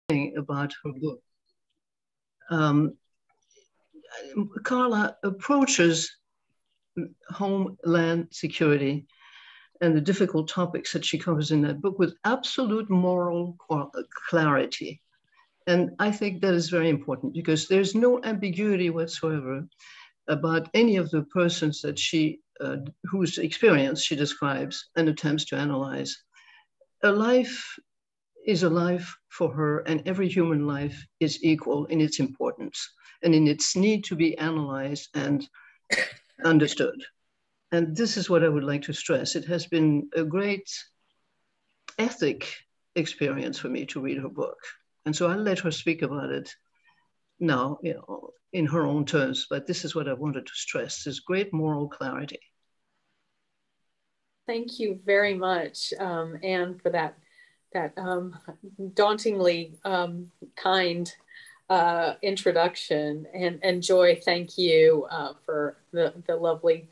about her book. Carla approaches homeland security and the difficult topics that she covers in that book with absolute moral clarity. And I think that is very important because there's no ambiguity whatsoever about any of the persons that whose experience she describes and attempts to analyze. A life is a life for her, and every human life is equal in its importance and in its need to be analyzed and understood. And this is what I would like to stress. It has been a great ethic experience for me to read her book. And so I'll let her speak about it now, in her own terms, but this is what I wanted to stress, this great moral clarity. Thank you very much, Anne, for that dauntingly kind introduction. And Joy, thank you for the lovely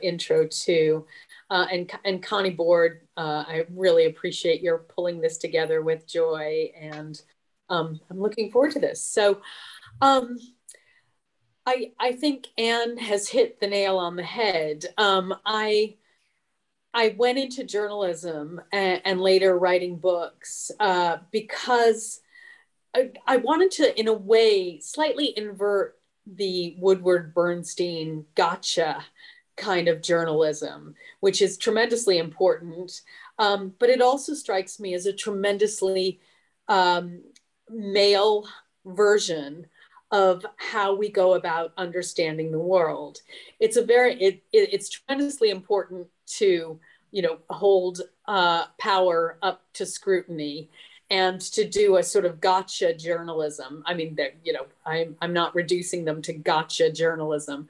intro too. And Connie Board, I really appreciate your pulling this together with Joy, and I'm looking forward to this. So I think Anne has hit the nail on the head. I went into journalism and later writing books because I wanted to, in a way, slightly invert the Woodward Bernstein gotcha kind of journalism, which is tremendously important. But it also strikes me as a tremendously male version of how we go about understanding the world. It's it's tremendously important to, hold power up to scrutiny and to do a sort of gotcha journalism. I mean, I'm not reducing them to gotcha journalism,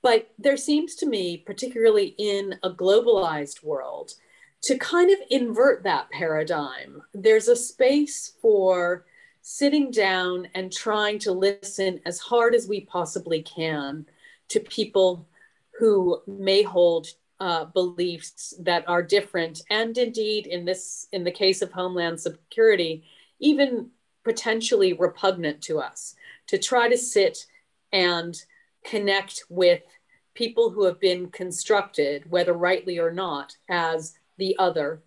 but there seems to me, particularly in a globalized world, to kind of invert that paradigm. There's a space for sitting down and trying to listen as hard as we possibly can to people who may hold beliefs that are different, and indeed, in the case of Homeland Security, even potentially repugnant to us, to try to sit and connect with people who have been constructed, whether rightly or not, as the other.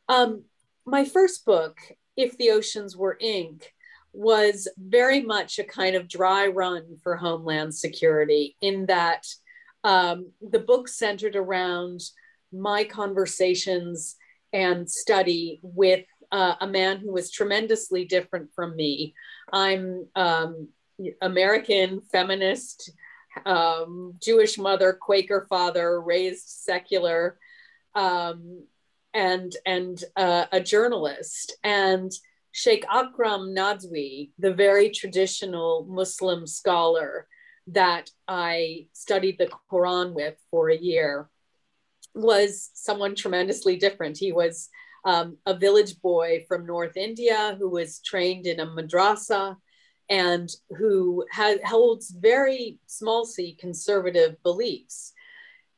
My first book, If the Oceans Were Ink, was very much a kind of dry run for Homeland Security, in that the book centered around my conversations and study with a man who was tremendously different from me. I'm American, feminist, Jewish mother, Quaker father, raised secular, and a journalist. And Sheikh Akram Nadzwi, the very traditional Muslim scholar that I studied the Quran with for a year, was someone tremendously different. He was a village boy from North India who was trained in a madrasa and who holds very small c conservative beliefs.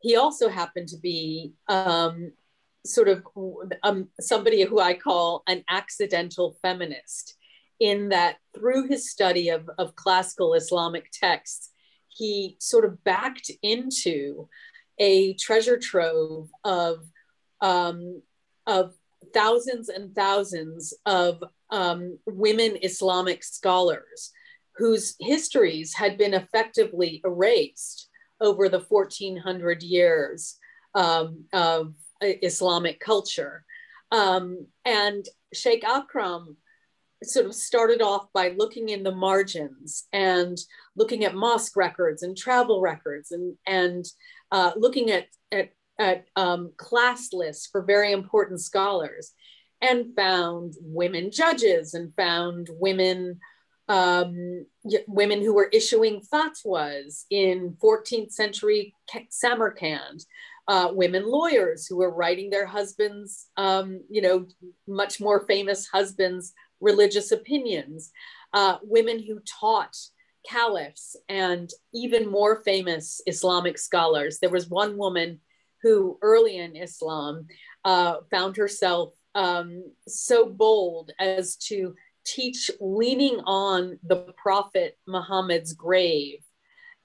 He also happened to be somebody who I call an accidental feminist, in that through his study of classical Islamic texts, he sort of backed into a treasure trove of thousands and thousands of women Islamic scholars whose histories had been effectively erased over the 1400 years of Islamic culture. And Sheikh Akram sort of started off by looking in the margins and looking at mosque records and travel records and looking at class lists for very important scholars, and found women judges and found women who were issuing fatwas in 14th century Samarkand, women lawyers who were writing their husbands, much more famous husbands' religious opinions, women who taught caliphs, and even more famous Islamic scholars. There was one woman who early in Islam found herself so bold as to teach leaning on the Prophet Muhammad's grave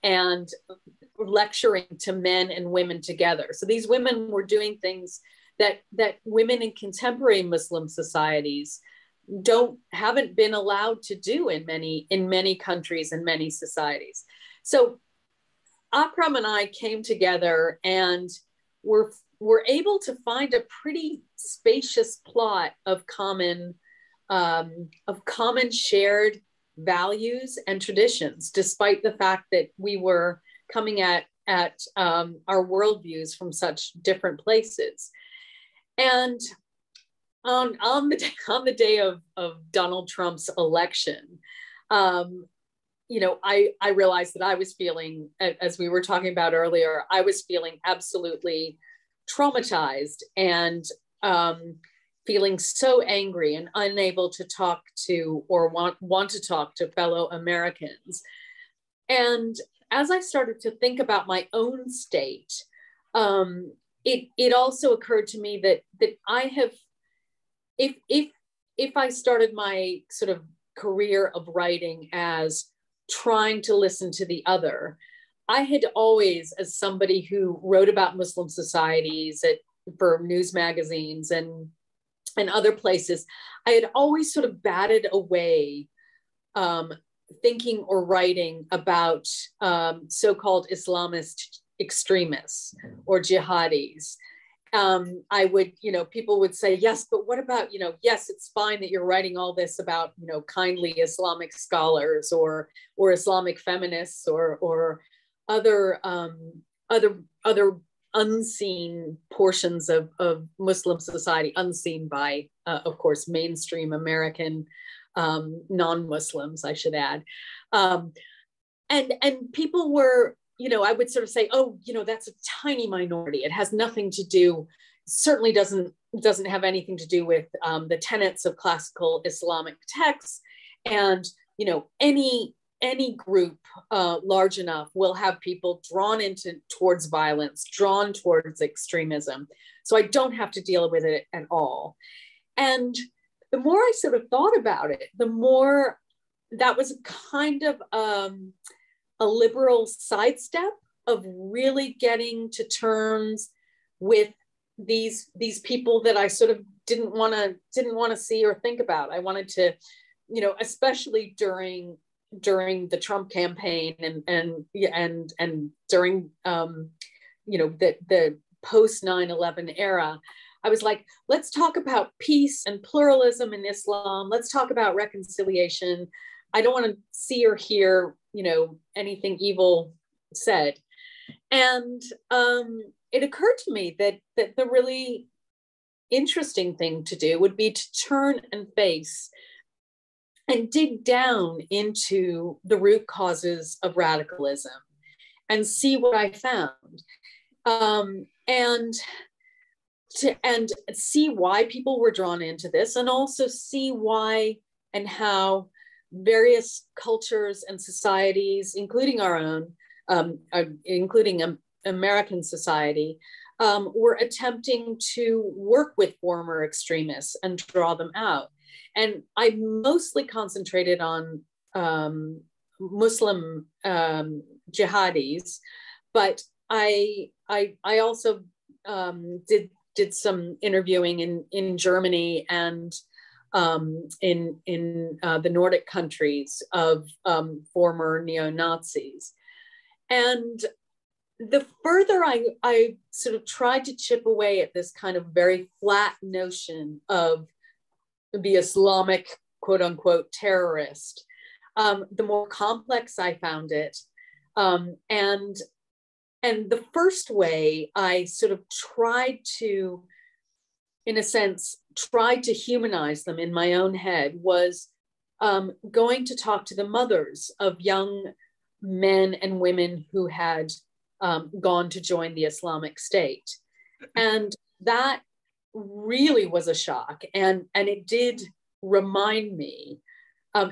and lecturing to men and women together. So these women were doing things that women in contemporary Muslim societies haven't been allowed to do in many countries and many societies. So Akram and I came together and were able to find a pretty spacious plot of common shared values and traditions, despite the fact that we were coming at our worldviews from such different places. And on the day of Donald Trump's election, I realized that I was feeling, as we were talking about earlier, I was feeling absolutely traumatized and feeling so angry and unable to talk to or want to talk to fellow Americans. And as I started to think about my own state, it also occurred to me that I have, if I started my sort of career of writing as trying to listen to the other, I had always, as somebody who wrote about Muslim societies for news magazines and other places, I had always sort of batted away thinking or writing about so-called Islamist extremists or jihadis. I would, people would say, yes, but what about, yes, it's fine that you're writing all this about, kindly Islamic scholars or Islamic feminists or other unseen portions of Muslim society, unseen by, of course, mainstream American non-Muslims, I should add. And people were, I would sort of say, oh, that's a tiny minority. It has nothing to do, certainly doesn't have anything to do with the tenets of classical Islamic texts. And, any group large enough will have people drawn towards violence, drawn towards extremism. So I don't have to deal with it at all. And the more I sort of thought about it, the more that was kind of a liberal sidestep of really getting to terms with these people that I sort of didn't want to see or think about. I wanted to, especially during the Trump campaign and during the post 9/11 era, I was like, let's talk about peace and pluralism in Islam. Let's talk about reconciliation. I don't want to see or hear, anything evil said. And it occurred to me that the really interesting thing to do would be to turn and face and dig down into the root causes of radicalism and see what I found. And see why people were drawn into this, and also see why and how various cultures and societies, including our own, including American society, were attempting to work with former extremists and draw them out. And I mostly concentrated on Muslim jihadis, but I also did some interviewing in Germany and in the Nordic countries of former neo-Nazis. And the further I sort of tried to chip away at this kind of very flat notion of the Islamic, quote unquote, terrorist, the more complex I found it. And the first way I sort of tried to, in a sense, tried to humanize them in my own head was going to talk to the mothers of young men and women who had gone to join the Islamic State. And that really was a shock. And it did remind me,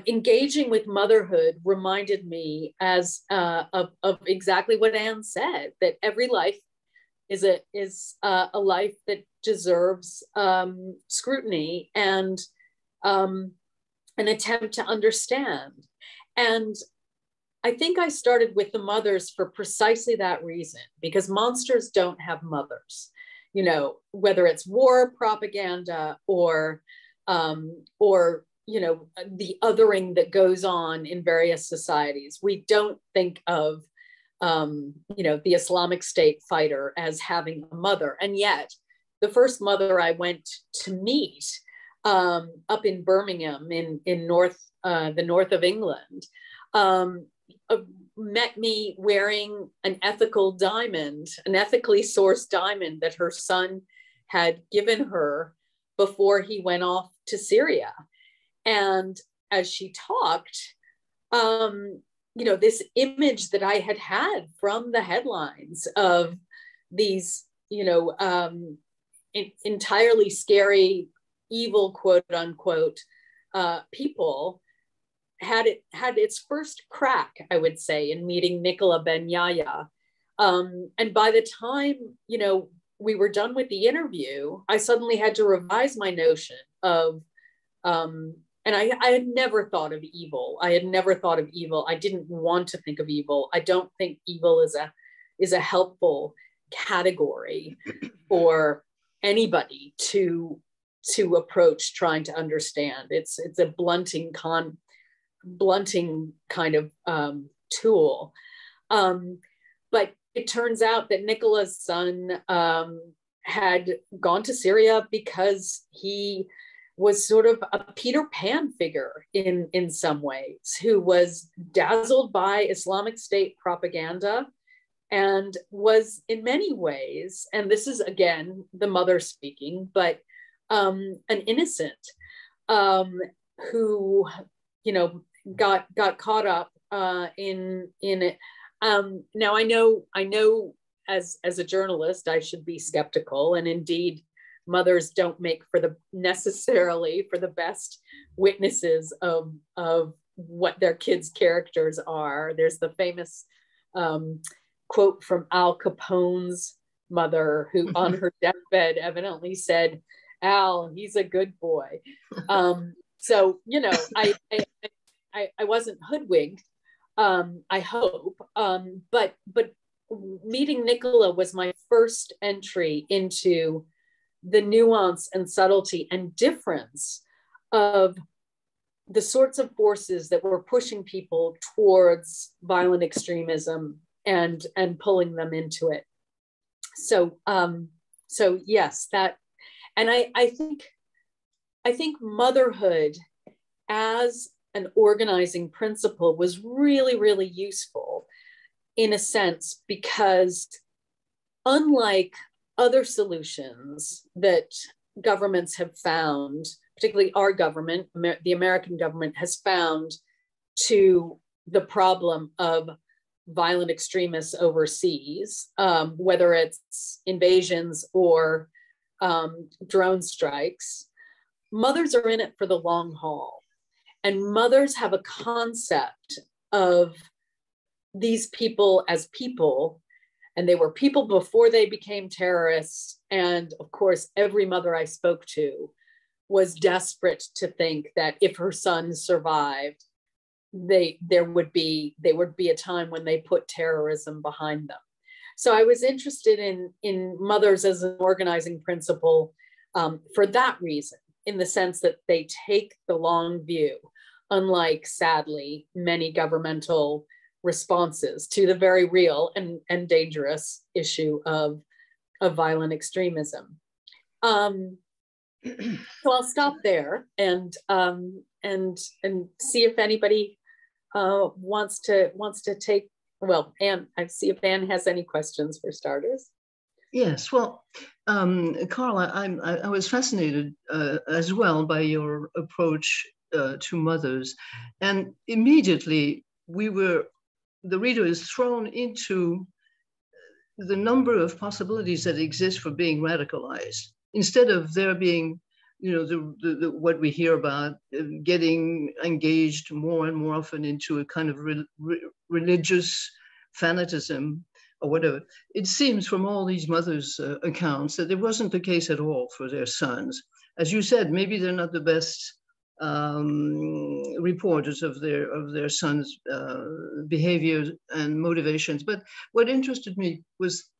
engaging with motherhood reminded me of exactly what Anne said, that every life is a life that deserves scrutiny and an attempt to understand. And I think I started with the mothers for precisely that reason, because monsters don't have mothers, you know, whether it's war propaganda or you know, the othering that goes on in various societies. We don't think of, you know, the Islamic State fighter as having a mother. And yet the first mother I went to meet up in Birmingham in the north of England, met me wearing an ethical diamond, an ethically sourced diamond that her son had given her before he went off to Syria. And as she talked, you know, this image that I had from the headlines of these, you know, entirely scary, evil, quote unquote, people had its first crack, I would say, in meeting Nicola Ben Yahya. And by the time, you know, we were done with the interview, I suddenly had to revise my notion of, and I had never thought of evil. I had never thought of evil. I didn't want to think of evil. I don't think evil is a helpful category for anybody to approach trying to understand. It's a blunting kind of tool. But it turns out that Nicola's son had gone to Syria because he was sort of a Peter Pan figure in some ways, who was dazzled by Islamic State propaganda and was in many ways, and this is again the mother speaking, but an innocent who, you know, got caught up in it. Now I know as a journalist I should be skeptical, and indeed mothers don't make necessarily for the best witnesses of what their kids' characters are. There's the famous quote from Al Capone's mother, who on her deathbed evidently said, "Al, he's a good boy." So, you know, I wasn't hoodwinked, I hope, but meeting Nicola was my first entry into the nuance and subtlety and difference of the sorts of forces that were pushing people towards violent extremism and pulling them into it. So yes, that, and I think motherhood as an organizing principle was really, really useful in a sense, because unlike other solutions that governments have found, particularly our government, the American government has found to the problem of violent extremists overseas, whether it's invasions or drone strikes, mothers are in it for the long haul. And mothers have a concept of these people as people, and they were people before they became terrorists. And of course, every mother I spoke to was desperate to think that if her son survived, there would be a time when they put terrorism behind them. So I was interested in mothers as an organizing principle for that reason, in the sense that they take the long view, unlike, sadly, many governmental responses to the very real and dangerous issue of violent extremism. So I'll stop there and see if anybody wants to take, well, Anne, I see if Anne has any questions for starters. Yes, well, Carla, I was fascinated as well by your approach to mothers, and immediately the reader is thrown into the number of possibilities that exist for being radicalized. Instead of there being, you know, what we hear about getting engaged more and more often into a kind of religious fanatism or whatever, it seems from all these mothers' accounts that it wasn't the case at all for their sons. As you said, maybe they're not the best reporters of their sons' behavior and motivations. But what interested me was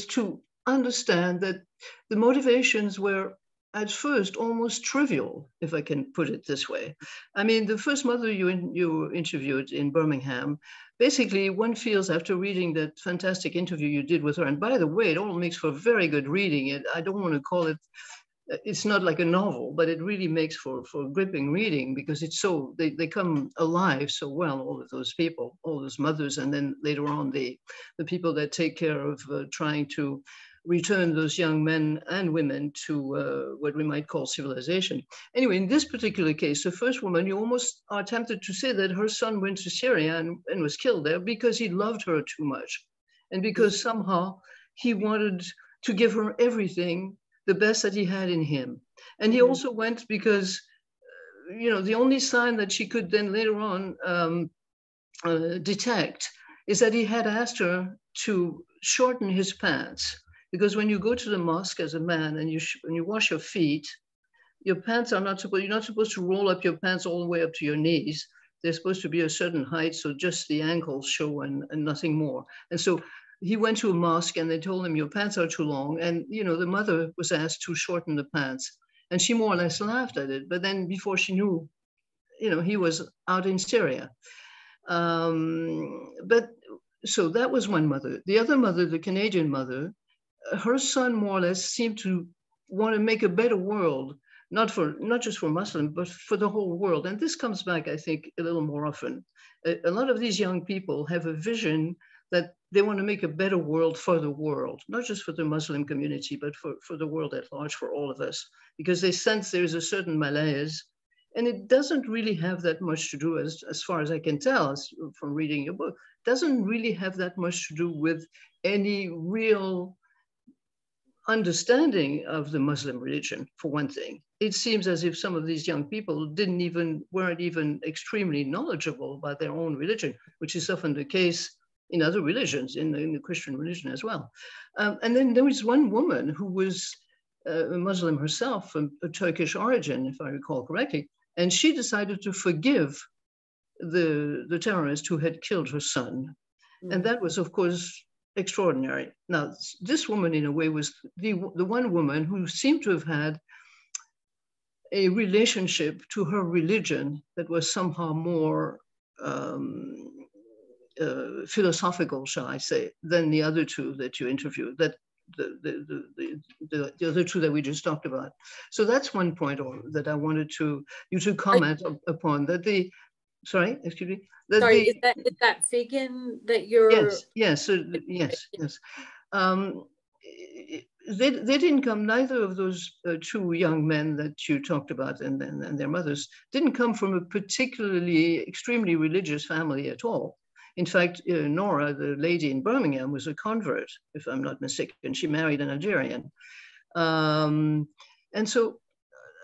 to understand that the motivations were at first almost trivial, if I can put it this way. I mean, the first mother you interviewed in Birmingham, basically one feels after reading that fantastic interview you did with her, and by the way, it all makes for very good reading. I don't want to call it, it's not like a novel, but it really makes for gripping reading, because it's so, they come alive so well, all of those people, all those mothers, and then later on the people that take care of trying to return those young men and women to what we might call civilization. Anyway, in this particular case, the first woman, you almost are tempted to say that her son went to Syria and was killed there because he loved her too much, and because somehow he wanted to give her everything, the best that he had in him. And he also went because, the only sign that she could then later on detect is that he had asked her to shorten his pants. Because when you go to the mosque as a man and when you wash your feet, your pants are you're not supposed to roll up your pants all the way up to your knees. They're supposed to be a certain height, so just the ankles show and nothing more. And so he went to a mosque and they told him, your pants are too long. And, the mother was asked to shorten the pants. And she more or less laughed at it. But then before she knew, he was out in Syria. But so that was one mother. The other mother, the Canadian mother, her son more or less seemed to want to make a better world, not just for Muslims, but for the whole world. And this comes back, I think, a little more often. A lot of these young people have a vision that they want to make a better world for the world, not just for the Muslim community, but for the world at large, for all of us, because they sense there's a certain malaise. And it doesn't really have that much to do, as far as I can tell from reading your book, doesn't really have that much to do with any real understanding of the Muslim religion, for one thing. It seems as if some of these young people weren't even extremely knowledgeable about their own religion, which is often the case in other religions, in the Christian religion as well. And then there was one woman who was a Muslim herself, from a Turkish origin, if I recall correctly, and she decided to forgive the terrorist who had killed her son. And that was, of course, extraordinary. Now, this woman, in a way, was the one woman who seemed to have had a relationship to her religion that was somehow more philosophical, shall I say, than the other two that you interviewed, that the other two that we just talked about. So that's one point that I wanted you to comment upon, that sorry, excuse me. Sorry, is that Fagan that you're? Yes. They didn't come. Neither of those two young men that you talked about and their mothers didn't come from a particularly extremely religious family at all. In fact, Nora, the lady in Birmingham, was a convert, if I'm not mistaken. She married an Algerian, and so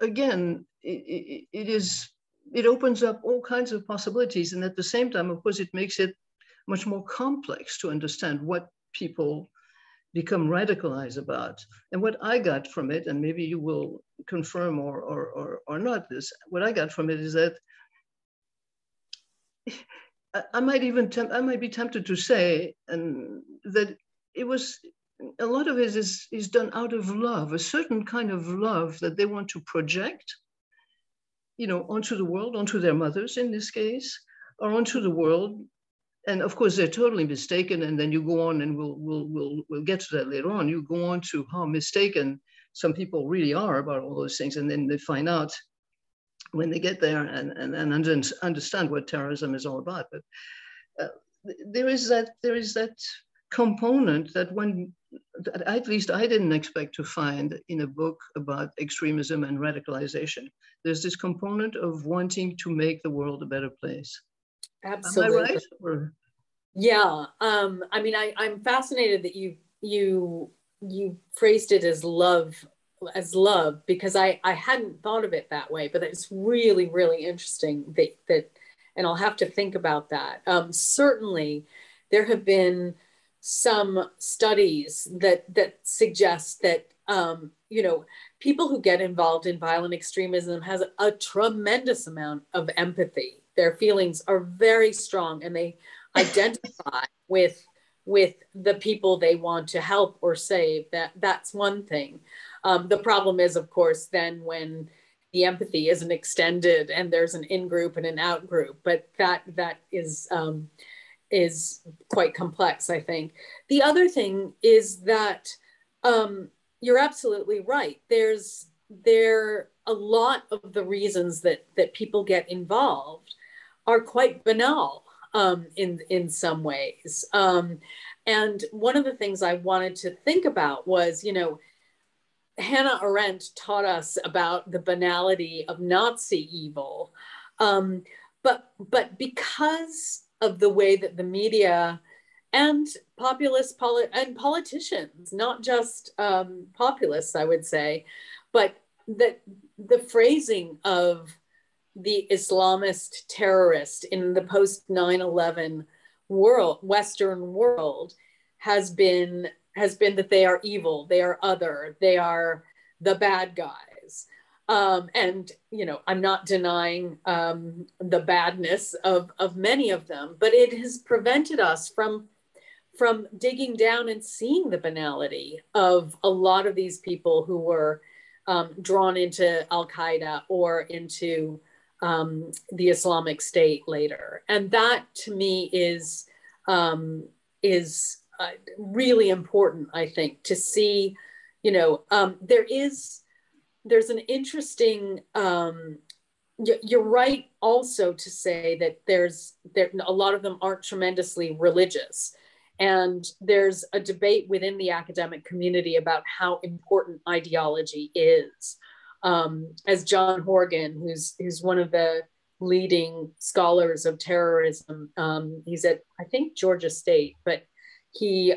again, it opens up all kinds of possibilities. And at the same time, of course, it makes it much more complex to understand what people become radicalized about. And what I got from it, and maybe you will confirm or not this, what I got from it is that I might be tempted to say that it was, a lot of it is done out of love, a certain kind of love that they want to project, onto the world, onto their mothers in this case, or onto the world. And of course, they're totally mistaken. And then you go on, and we'll get to that later on. You go on to how mistaken some people really are about all those things, and then they find out when they get there and understand what terrorism is all about. But there is that component that at least I didn't expect to find in a book about extremism and radicalization. There's this component of wanting to make the world a better place. Absolutely. Am I right? Or? Yeah. I mean, I'm fascinated that you phrased it as love, because I hadn't thought of it that way, but it's really, really interesting that, and I'll have to think about that. Certainly there have been some studies that suggest that you know, people who get involved in violent extremism has a tremendous amount of empathy. Their feelings are very strong, and they identify with the people they want to help or save. That's one thing. The problem is, of course, then when the empathy isn't extended and there's an in-group and an out-group, but that is quite complex, I think. The other thing is that you're absolutely right. A lot of the reasons that people get involved are quite banal in some ways. And one of the things I wanted to think about was, you know, Hannah Arendt taught us about the banality of Nazi evil, but because of the way that the media and politicians, not just populists, I would say, but that the phrasing of the Islamist terrorist in the post 9/11 world, Western world, has been that they are evil, they are other, they are the bad guys. And, you know, I'm not denying the badness of many of them, but it has prevented us from digging down and seeing the banality of a lot of these people who were drawn into Al-Qaeda or into the Islamic State later. And that to me is really important, I think, to see, you know, there's an interesting, you're right also to say that a lot of them aren't tremendously religious. And there's a debate within the academic community about how important ideology is. As John Horgan, who's one of the leading scholars of terrorism, he's at, I think, Georgia State, but he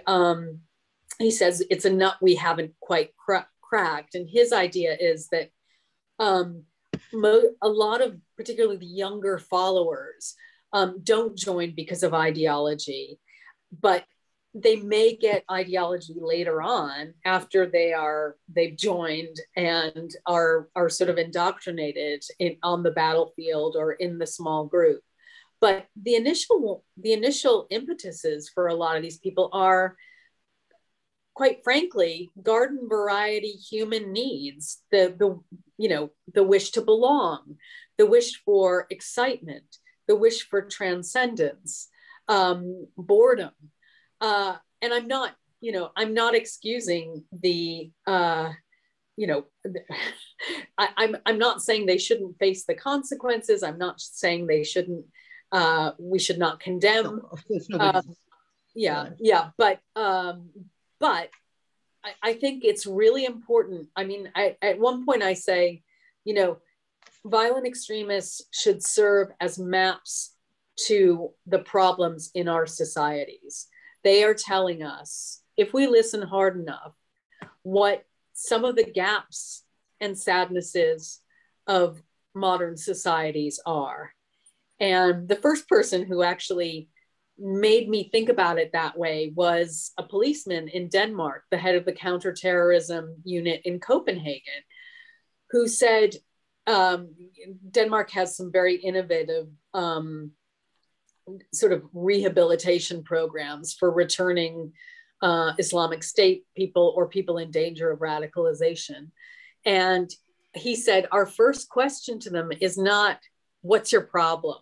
says it's a nut we haven't quite cracked. And his idea is that a lot of, particularly the younger followers, don't join because of ideology, but they may get ideology later on after they've joined and are sort of indoctrinated on the battlefield or in the small group. But the initial impetuses for a lot of these people are, quite frankly, garden variety human needs. The wish to belong, the wish for excitement, the wish for transcendence, boredom. And I'm not excusing the, I'm not saying they shouldn't face the consequences. I'm not saying they shouldn't, we should not condemn. But I think it's really important. I mean, at one point I say, you know, violent extremists should serve as maps to the problems in our societies. They are telling us, if we listen hard enough, what some of the gaps and sadnesses of modern societies are. And the first person who actually made me think about it that way was a policeman in Denmark, the head of the counterterrorism unit in Copenhagen, who said Denmark has some very innovative sort of rehabilitation programs for returning Islamic State people or people in danger of radicalization. And he said, our first question to them is not, what's your problem?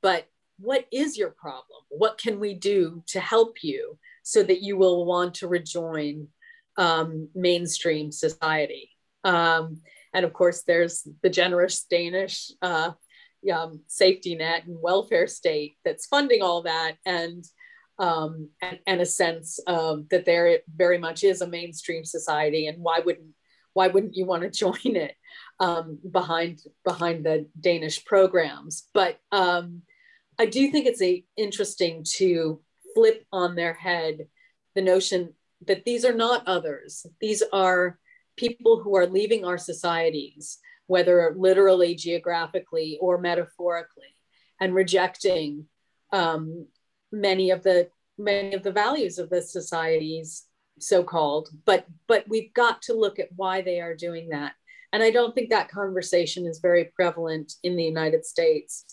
But what is your problem? What can we do to help you so that you will want to rejoin mainstream society? And of course, there's the generous Danish safety net and welfare state that's funding all that, and a sense of that there very much is a mainstream society, and why wouldn't you want to join it behind the Danish programs? But I do think it's interesting to flip on their head the notion that these are not others. These are people who are leaving our societies, whether literally, geographically, or metaphorically, and rejecting many of the values of the societies so-called, but we've got to look at why they are doing that. And I don't think that conversation is very prevalent in the United States,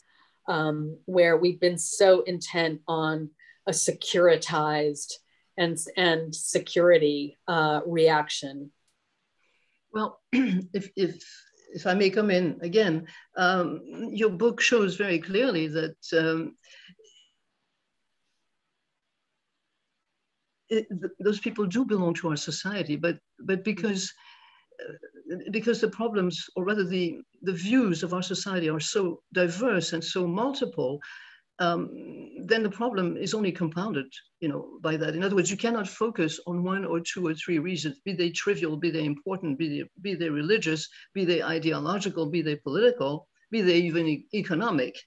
where we've been so intent on a securitized and security reaction. Well, if I may come in again, your book shows very clearly that those people do belong to our society, but because the problems, or rather the views of our society are so diverse and so multiple, then the problem is only compounded, by that. In other words, you cannot focus on one or two or three reasons, be they trivial, be they important, be they religious, be they ideological, be they political, be they even economic.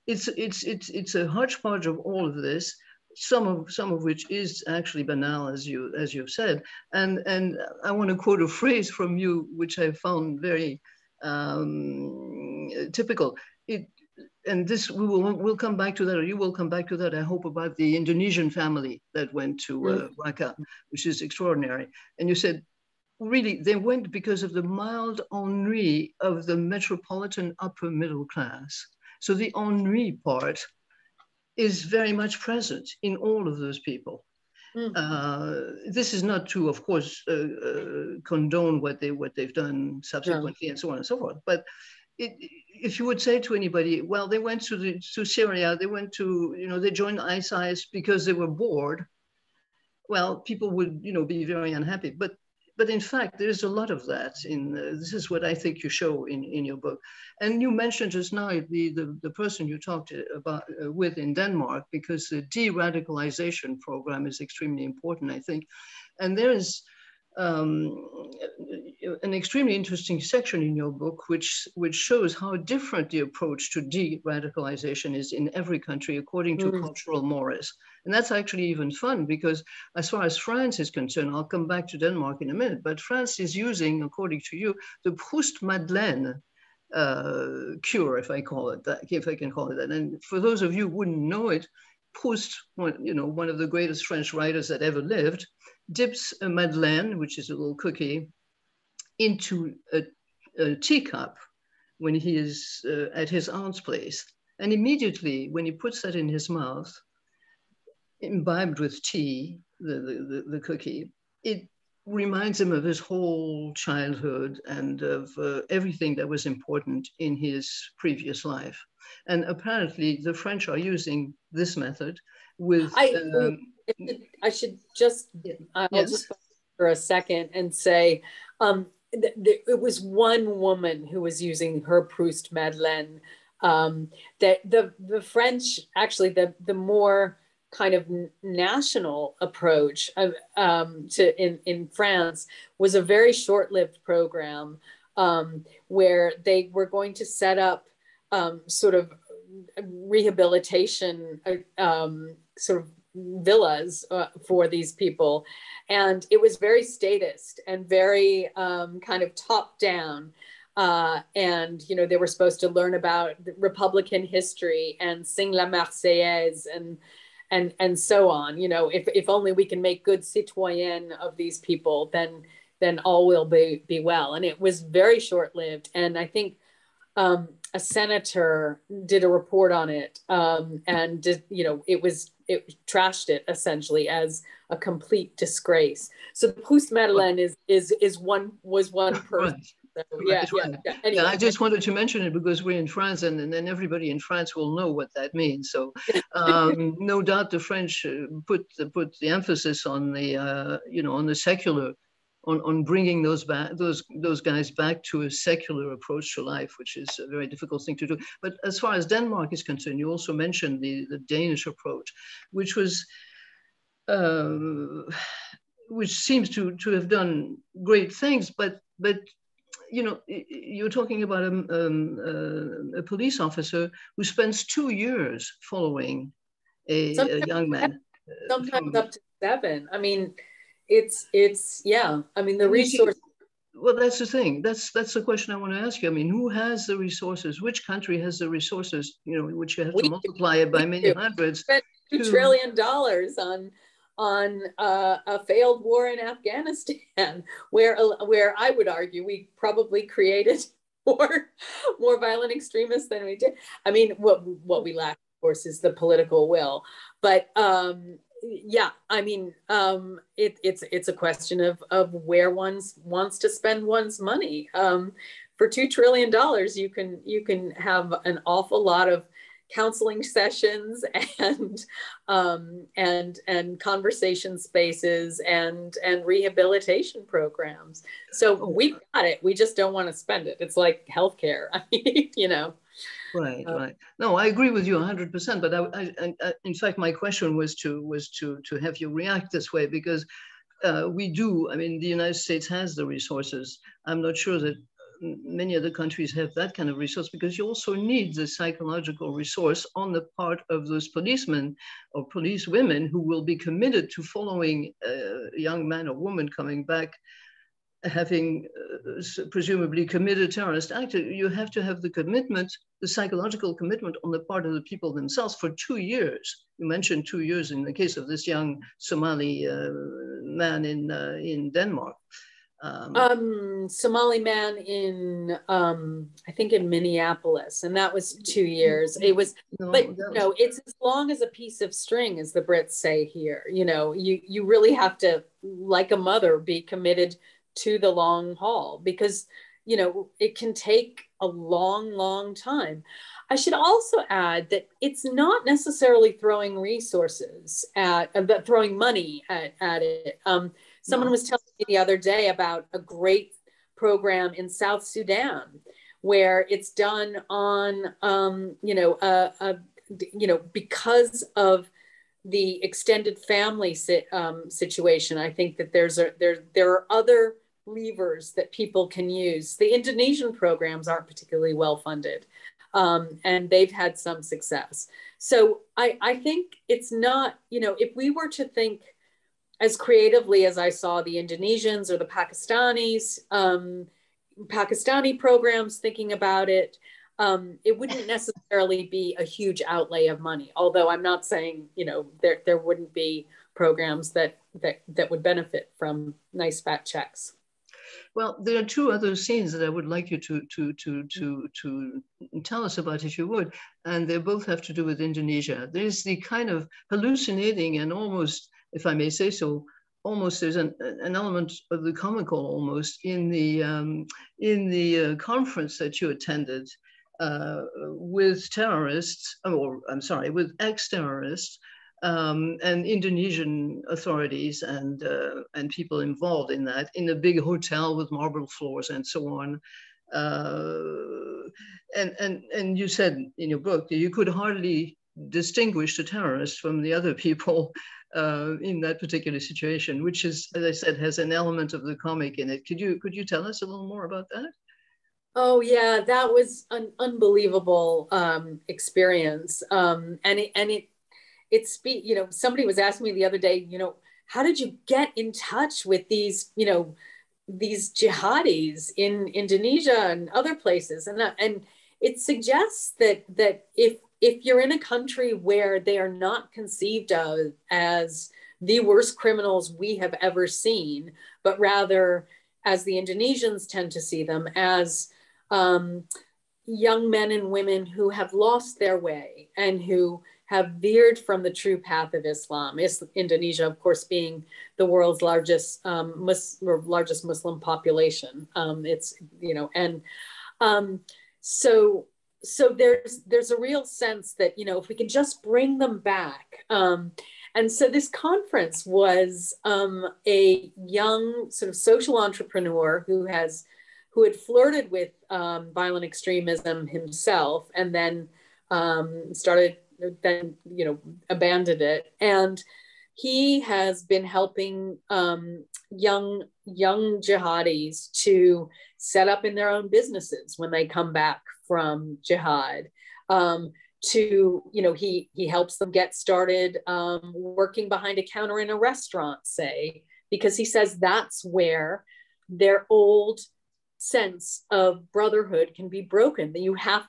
It's a hodgepodge of all of this. Some of which is actually banal, as you've said, and I want to quote a phrase from you, which I found very typical. And this we'll come back to that, or you will come back to that, I hope, about the Indonesian family that went to Raqqa, which is extraordinary. And you said, really, they went because of the mild ennui of the metropolitan upper middle class. So the ennui part is very much present in all of those people. This is not to, of course, condone what they've done subsequently, and so on and so forth. But if you would say to anybody, well, they went to Syria, they went to, they joined ISIS because they were bored, well, people would, be very unhappy. But in fact, there's a lot of that this is what I think you show in your book. And you mentioned just now the person you talked about with in Denmark, because the de-radicalization program is extremely important, I think. And there is an extremely interesting section in your book, which shows how different the approach to de-radicalization is in every country according to cultural mores. And that's actually even fun, because as far as France is concerned, I'll come back to Denmark in a minute, but France is using, according to you, the Proust-Madeleine cure, if I can call it that. And for those of you who wouldn't know it, Proust, one of the greatest French writers that ever lived, dips a madeleine, which is a little cookie, into a teacup when he is at his aunt's place. And immediately, when he puts that in his mouth, imbibed with tea, the cookie, it reminds him of his whole childhood and of everything that was important in his previous life. And apparently, the French are using this method with... I should just, I'll just for a second and say, it was one woman who was using her Proust Madeleine. That the French, actually, the more kind of national approach in France was a very short-lived program where they were going to set up sort of rehabilitation sort of villas for these people. And it was very statist and very kind of top down. And, they were supposed to learn about Republican history and sing La Marseillaise and so on. If only we can make good citoyens of these people, then all will be well. And it was very short-lived. And I think a senator did a report on it, and it trashed it essentially as a complete disgrace. So the Proust Madeleine was one person. Right. So, Anyway, I just wanted to mention it because we're in France, and then everybody in France will know what that means. So, no doubt the French put the emphasis on the on the secular. On bringing those guys back to a secular approach to life, which is a very difficult thing to do. But as far as Denmark is concerned, you also mentioned the Danish approach, which was which seems to have done great things. But you're talking about a police officer who spends 2 years following a young man. Sometimes up to 7. I mean. It's yeah. I mean, the resource. Well, that's the thing. That's the question I want to ask you. I mean, who has the resources? Which country has the resources? Which you have to multiply it by many hundreds. Spent $2 trillion a failed war in Afghanistan, where I would argue we probably created more violent extremists than we did. I mean, what we lack, of course, is the political will. But yeah, I mean, it's a question of where one wants to spend one's money. For $2 trillion, you can have an awful lot of counseling sessions and conversation spaces and rehabilitation programs. So we've got it. We just don't want to spend it. It's like healthcare. I mean, you know. Right, right. No, I agree with you 100%. But in fact, my question was to have you react this way, because we do. I mean, the United States has the resources. I'm not sure that many other countries have that kind of resource, because you also need the psychological resource on the part of those policemen or police women who will be committed to following a young man or woman coming back, having presumably committed terrorist act. You have to have the commitment, the psychological commitment on the part of the people themselves for 2 years. You mentioned 2 years in the case of this young Somali man in Denmark. Somali man in I think in Minneapolis, and that was 2 years. It was, it's as long as a piece of string, as the Brits say here. You know, you really have to, like a mother, be committed to the long haul, because you know it can take a long time. I should also add that it's not necessarily throwing resources at, but throwing money at it. Someone was telling me the other day about a great program in South Sudan, where it's done on, because of the extended family situation. I think that there are other levers that people can use. The Indonesian programs aren't particularly well funded, and they've had some success. So I think it's not, you know, if we were to think as creatively as I saw the Indonesians or the Pakistani programs thinking about it, it wouldn't necessarily be a huge outlay of money. Although I'm not saying, you know, there wouldn't be programs that would benefit from nice fat checks. Well, there are two other scenes that I would like you to tell us about, if you would, and they both have to do with Indonesia. There's the kind of hallucinating and almost, if I may say so, almost there's an element of the comical almost in the conference that you attended with terrorists, or I'm sorry, with ex-terrorists. And Indonesian authorities and people involved in that, in a big hotel with marble floors and so on. And you said in your book that you could hardly distinguish the terrorists from the other people in that particular situation, which is, as I said, has an element of the comic in it. Could you tell us a little more about that? Oh yeah, that was an unbelievable experience, you know, somebody was asking me the other day, you know, how did you get in touch with these, you know, these jihadis in Indonesia and other places? And it suggests that if you're in a country where they are not conceived of as the worst criminals we have ever seen, but rather, as the Indonesians tend to see them, as young men and women who have lost their way and who have veered from the true path of Islam. Indonesia, of course, being the world's largest Muslim population. It's, you know, and so there's a real sense that, you know, if we can just bring them back. And so this conference was a young sort of social entrepreneur who had flirted with violent extremism himself, and then abandoned it. And he has been helping young jihadis to set up in their own businesses when they come back from jihad. He helps them get started working behind a counter in a restaurant, say, because he says that's where their old sense of brotherhood can be broken. That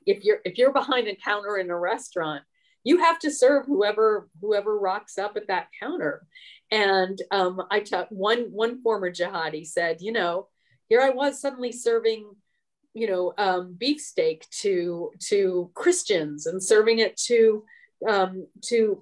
if you're behind a counter in a restaurant, you have to serve whoever rocks up at that counter. And I taught one former jihadi said, you know, here I was suddenly serving, you know, beefsteak to Christians and serving it to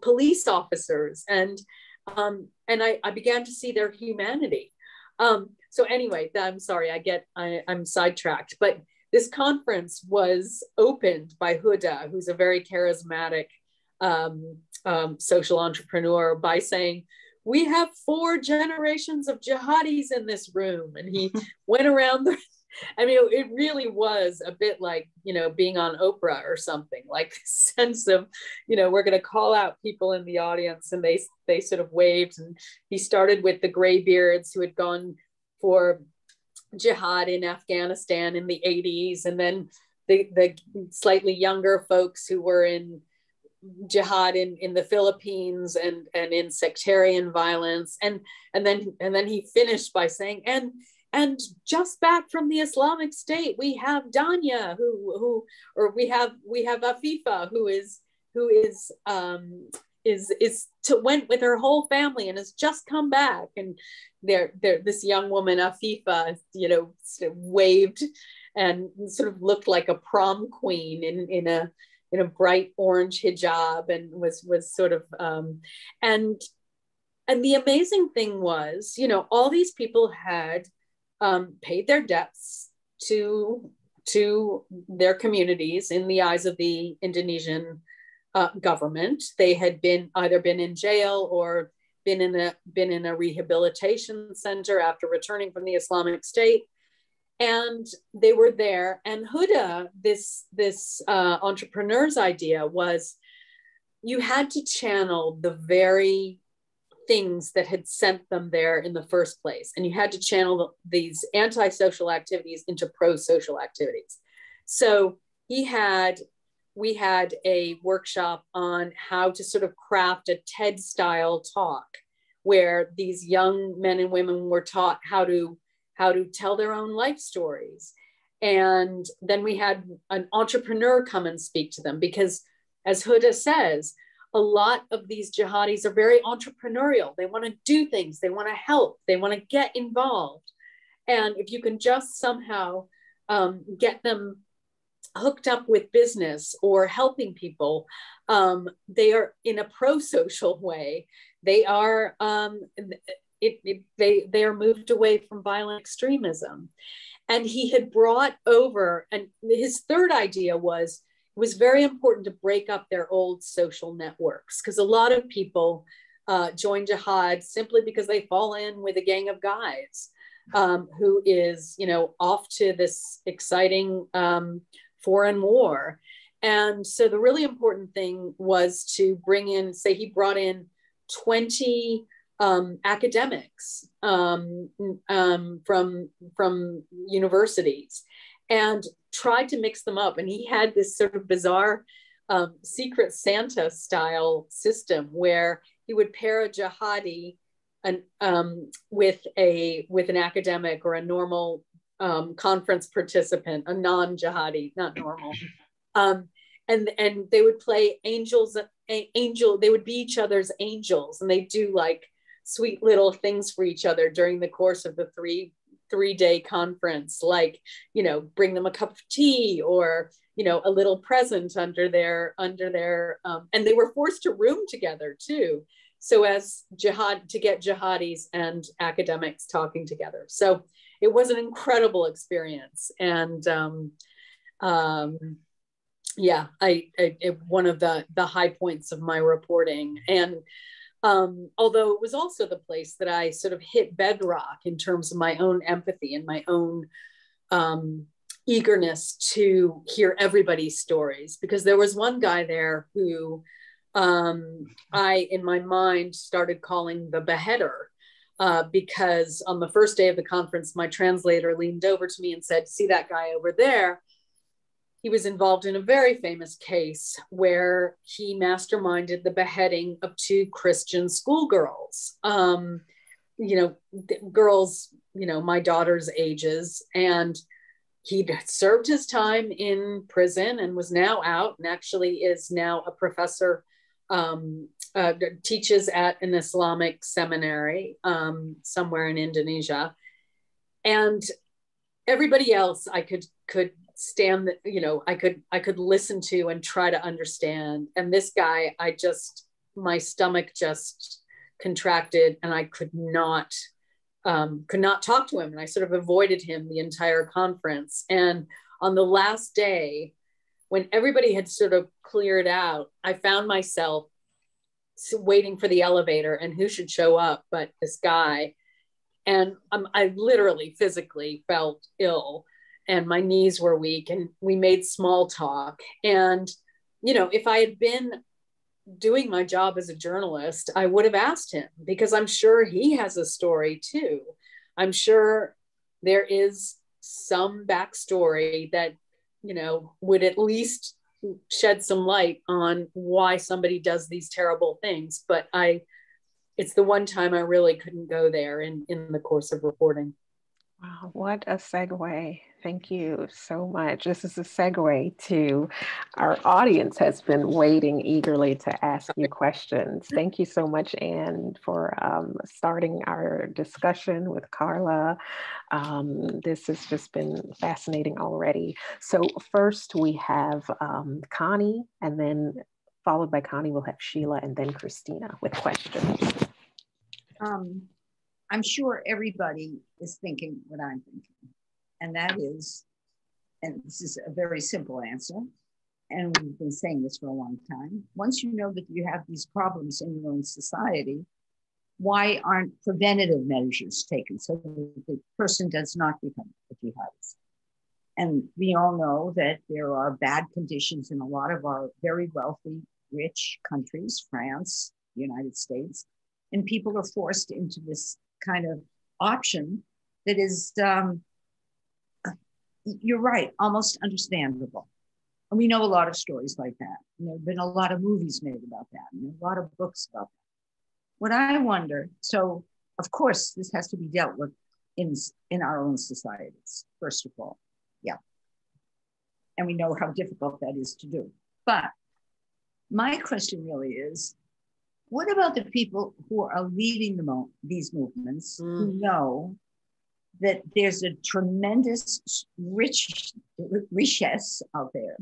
police officers, and I began to see their humanity. So anyway, I'm sorry, I'm sidetracked, but this conference was opened by Huda, who's a very charismatic social entrepreneur, by saying, we have 4 generations of jihadis in this room. And he went around I mean, it really was a bit like, you know, being on Oprah or something, like this sense of, you know, we're going to call out people in the audience, and they sort of waved. And he started with the graybeards who had gone for jihad in Afghanistan in the 80s, and then the slightly younger folks who were in jihad in the Philippines and in sectarian violence, and then he finished by saying, and just back from the Islamic State, we have Danya, or we have Afifa, who went with her whole family and has just come back. And this young woman, Afifa, you know, sort of waved and sort of looked like a prom queen in a bright orange hijab, and was sort of and the amazing thing was, you know, all these people had paid their debts to their communities in the eyes of the Indonesian government. They had either been in jail or been in a rehabilitation center after returning from the Islamic State, and they were there. And Huda, this entrepreneur's idea was, you had to channel the very things that had sent them there in the first place. And you had to channel these antisocial activities into pro-social activities. So we had a workshop on how to sort of craft a TED style talk, where these young men and women were taught how to tell their own life stories. And then we had an entrepreneur come and speak to them, because as Huda says, a lot of these jihadis are very entrepreneurial. They want to do things, they want to help, they want to get involved. And if you can just somehow get them hooked up with business or helping people, they are in a pro-social way. They are they are moved away from violent extremism. And he had brought over, and his third idea was, it was very important to break up their old social networks, because a lot of people join jihad simply because they fall in with a gang of guys who is, you know, off to this exciting foreign war. And so the really important thing was to bring in, say he brought in 20 academics from universities, and tried to mix them up. And he had this sort of bizarre Secret Santa style system where he would pair a jihadi with an academic or a normal conference participant, a non-jihadi, not normal. And they would play they would be each other's angels, and they do like sweet little things for each other during the course of the three-day conference, like, you know, bring them a cup of tea, or, you know, a little present under their and they were forced to room together too, so as to get jihadis and academics talking together. So it was an incredible experience. And yeah, one of the high points of my reporting. And although it was also the place that I sort of hit bedrock in terms of my own empathy and my own eagerness to hear everybody's stories, because there was one guy there who I, in my mind, started calling the beheader, because on the first day of the conference, my translator leaned over to me and said, "See that guy over there? He was involved in a very famous case where he masterminded the beheading of 2 Christian schoolgirls, girls, my daughter's ages. And he'd served his time in prison and was now out, and actually is now a professor teaches at an Islamic seminary somewhere in Indonesia. And everybody else I could stand, I could listen to and try to understand. And this guy, my stomach just contracted, and I could not talk to him. And I sort of avoided him the entire conference. And on the last day, when everybody had sort of cleared out, I found myself waiting for the elevator, and who should show up but this guy. And I literally physically felt ill, and my knees were weak, and we made small talk. And, if I had been doing my job as a journalist, I would have asked him, because I'm sure he has a story too. I'm sure there is some backstory that, would at least shed some light on why somebody does these terrible things. But it's the one time I really couldn't go there in the course of reporting. Wow, what a segue. Thank you so much. This is a segue to our audience has been waiting eagerly to ask you questions. Thank you so much, Anne, for starting our discussion with Carla. This has just been fascinating already. So first we have Connie, and then followed by Connie, we'll have Sheila, and then Christina with questions. I'm sure everybody is thinking what I'm thinking, and that is, and this is a very simple answer, and we've been saying this for a long time, once you know that you have these problems in your own society, why aren't preventative measures taken so that the person does not become a jihadist? And we all know that there are bad conditions in a lot of our very wealthy, rich countries, France, the United States, and people are forced into this kind of option that is, you're right, almost understandable. And we know a lot of stories like that. And there have been a lot of movies made about that, and a lot of books about that. What I wonder, so of course, this has to be dealt with in our own societies, first of all. Yeah. And we know how difficult that is to do. But my question really is, what about the people who are leading these movements, who know that there's a tremendous richesse out there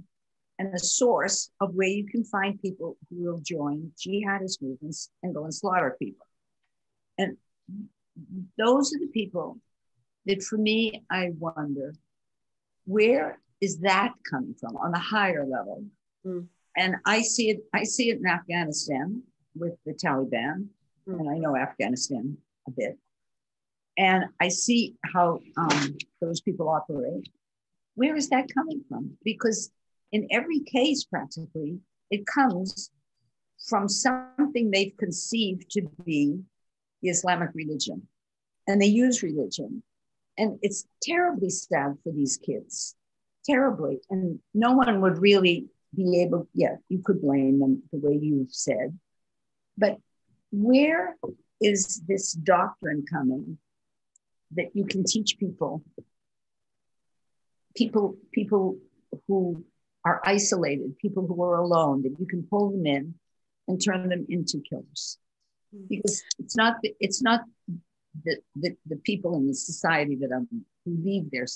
and a source of where you can find people who will join jihadist movements and go and slaughter people? And those are the people that, for me, I wonder, where is that coming from on a higher level? And I see it in Afghanistan with the Taliban, and I know Afghanistan a bit, and I see how those people operate. Where is that coming from? Because in every case, practically, it comes from something they've conceived to be the Islamic religion, and they use religion, and it's terribly sad for these kids, terribly, and no one would really be able, yeah, you could blame them the way you've said. But where is this doctrine coming that you can teach people who are isolated, people who are alone, that you can pull them in and turn them into killers? Because it's not the people in the society that who leave their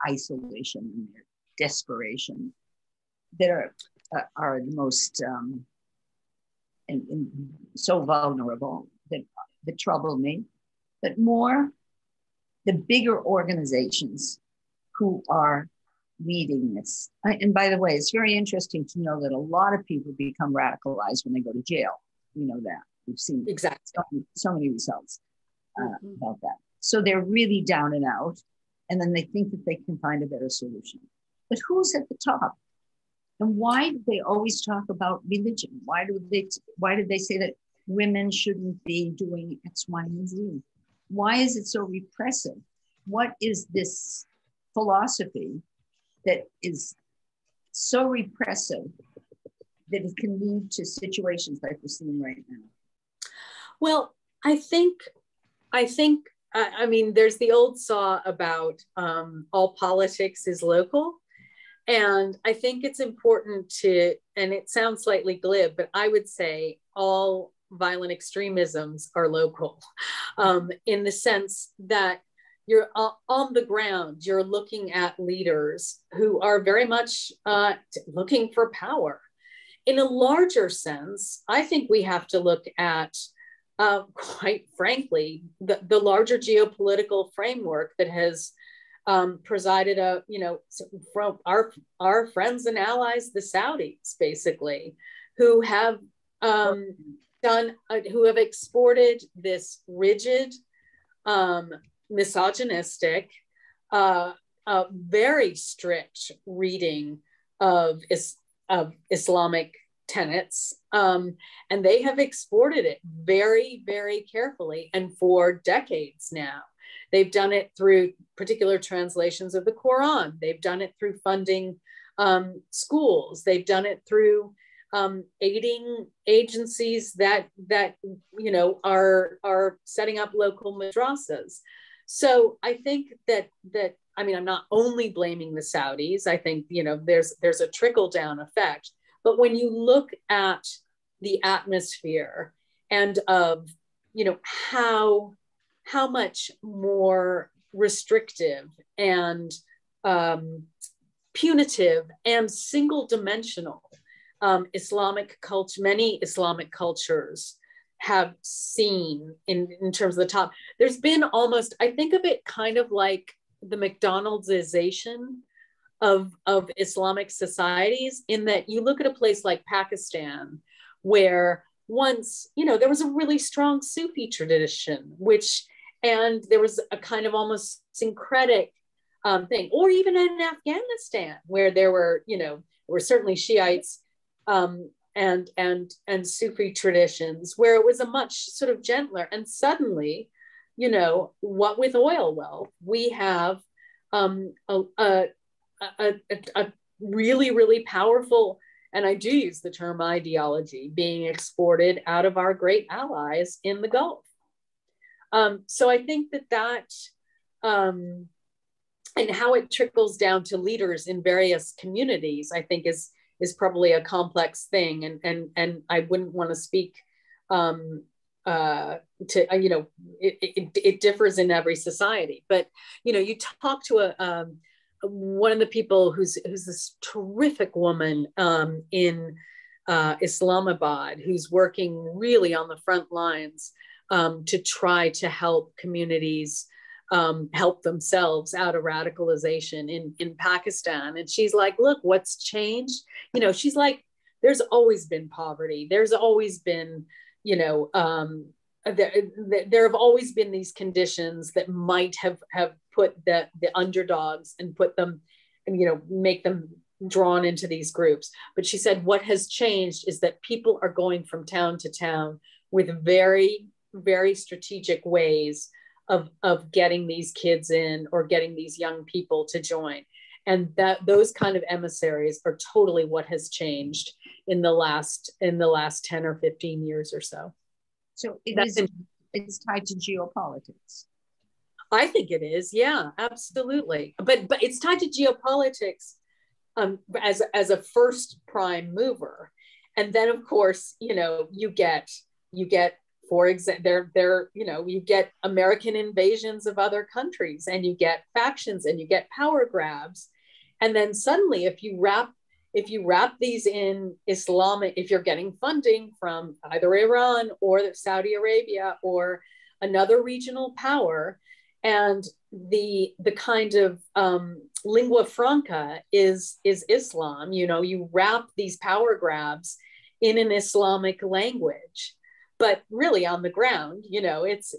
isolation and their desperation that are the most and so vulnerable that trouble me, but more the bigger organizations who are leading this. And by the way, it's very interesting to know that a lot of people become radicalized when they go to jail. We know that. We've seen exactly so many results about that. So they're really down and out, and then they think that they can find a better solution. But who's at the top? And why do they always talk about religion? Why did they say that women shouldn't be doing X, Y, and Z? Why is it so repressive? What is this philosophy that is so repressive that it can lead to situations like we're seeing right now? Well, I mean, there's the old saw about all politics is local. And I think it's important to, and it sounds slightly glib, but I would say all violent extremisms are local, in the sense that you're on the ground, you're looking at leaders who are very much looking for power. In a larger sense, I think we have to look at, quite frankly, the larger geopolitical framework that has presided, from our friends and allies, the Saudis, basically, who have who have exported this rigid, misogynistic, very strict reading of Islamic tenets, and they have exported it very, very carefully and for decades now. They've done it through particular translations of the Quran. They've done it through funding schools. They've done it through aiding agencies that are setting up local madrasas. So I think that I mean, I'm not only blaming the Saudis. I think there's a trickle down effect. But when you look at the atmosphere and of how much more restrictive and punitive and single dimensional Islamic culture, many Islamic cultures have seen in terms of the top, there's been almost, I think of it kind of like the McDonald'sization of Islamic societies, in that you look at a place like Pakistan, where once, there was a really strong Sufi tradition, and there was a kind of almost syncretic thing, or even in Afghanistan, where there were certainly Shiites and Sufi traditions, where it was a much sort of gentler. And suddenly, what with oil wealth, we have a really, really powerful, and I do use the term ideology, being exported out of our great allies in the Gulf. So I think that and how it trickles down to leaders in various communities, I think is probably a complex thing, and I wouldn't want to speak it differs in every society. But you talk to one of the people who's this terrific woman in Islamabad, who's working really on the front lines to try to help communities help themselves out of radicalization in Pakistan. And she's like, look, what's changed? She's like, there's always been poverty. There's always been, there have always been these conditions that might have put the underdogs and put them, and make them drawn into these groups. But she said, what has changed is that people are going from town to town with very, very strategic ways of getting these kids in, or getting these young people to join. And those kind of emissaries are totally what has changed in the last 10 or 15 years or so. So it's tied to geopolitics. I think it is, yeah, absolutely. But it's tied to geopolitics as a first prime mover. And then of course, you get for example, you get American invasions of other countries, and you get factions, and you get power grabs. And then suddenly, if you wrap these in Islamic, if you're getting funding from either Iran or Saudi Arabia or another regional power, and the kind of lingua franca is Islam, you wrap these power grabs in an Islamic language. But really, on the ground, it's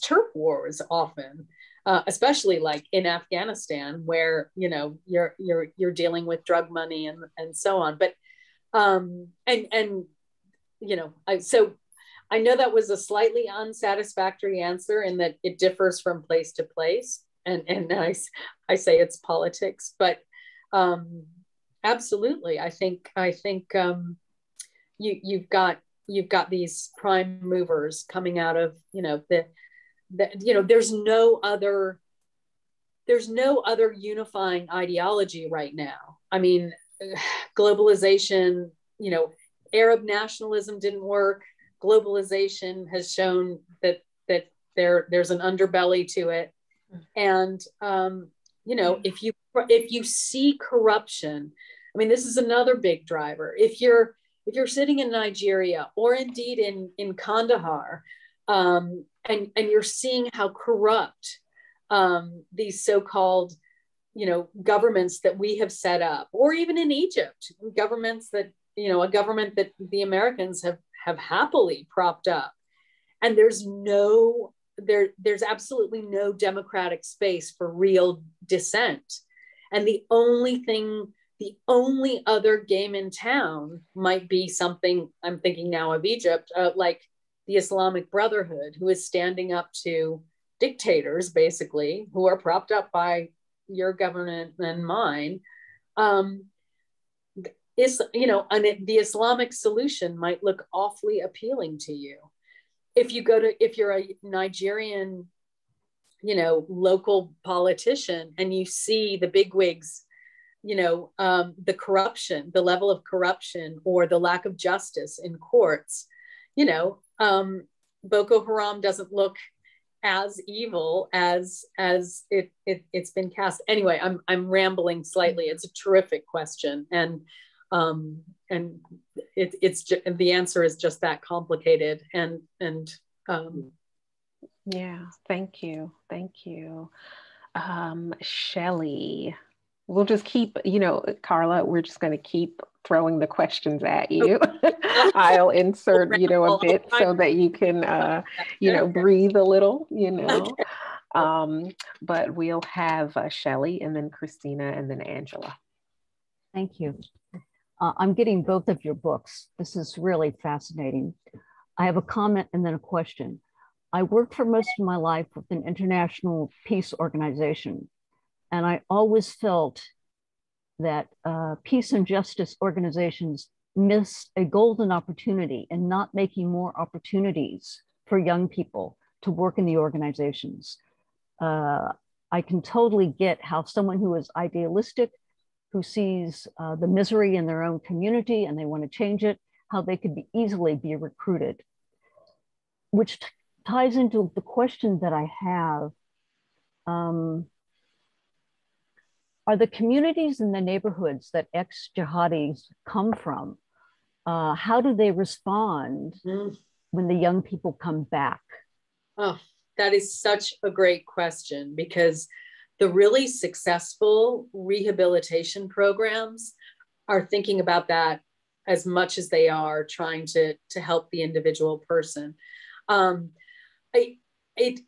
turf wars often, especially like in Afghanistan, where you're dealing with drug money and so on. But so I know that was a slightly unsatisfactory answer, in that it differs from place to place, and I say it's politics, but absolutely, I think. You've got these prime movers coming out of there's no other unifying ideology right now. I mean, globalization Arab nationalism didn't work. Globalization has shown that there's an underbelly to it. And you know, if you see corruption, I mean, this is another big driver. If you're sitting in Nigeria, or indeed in Kandahar, and you're seeing how corrupt these so-called, you know, governments that we have set up, or even in Egypt, governments that, you know, a government that the Americans have happily propped up, and there's absolutely no democratic space for real dissent. And the only other game in town might be something, I'm thinking now of Egypt, like the Islamic Brotherhood, who is standing up to dictators, basically, who are propped up by your government and mine. You know, and the Islamic solution might look awfully appealing to you. If you're a Nigerian, you know, local politician, and you see the bigwigs, you know, the corruption, the level of corruption, or the lack of justice in courts, you know, Boko Haram doesn't look as evil as it's been cast. Anyway, I'm rambling slightly. It's a terrific question, and it's the answer is just that complicated. And yeah, thank you. Shelley, we'll just keep, you know, Carla, we're just going to keep throwing the questions at you. I'll insert, you know, a bit so that you can, you know, breathe a little, you know. But we'll have Shelley, and then Christina, and then Angela. Thank you. I'm getting both of your books. This is really fascinating. I have a comment and then a question. I worked for most of my life with an international peace organization, and I always felt that peace and justice organizations missed a golden opportunity in not making more opportunities for young people to work in the organizations. I can totally get how someone who is idealistic, who sees the misery in their own community and they want to change it, how they could easily be recruited. Which ties into the question that I have. Are the communities in the neighborhoods that ex-jihadis come from, how do they respond when the young people come back? Oh, that is such a great question, because the really successful rehabilitation programs are thinking about that as much as they are trying to help the individual person.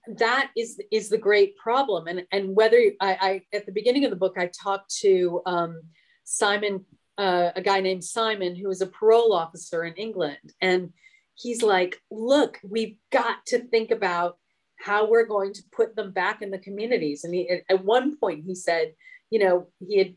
That is the great problem. And whether I at the beginning of the book, I talked to Simon, a guy named Simon, who was a parole officer in England. And he's like, look, we've got to think about how we're going to put them back in the communities. And at one point he said, you know, he'd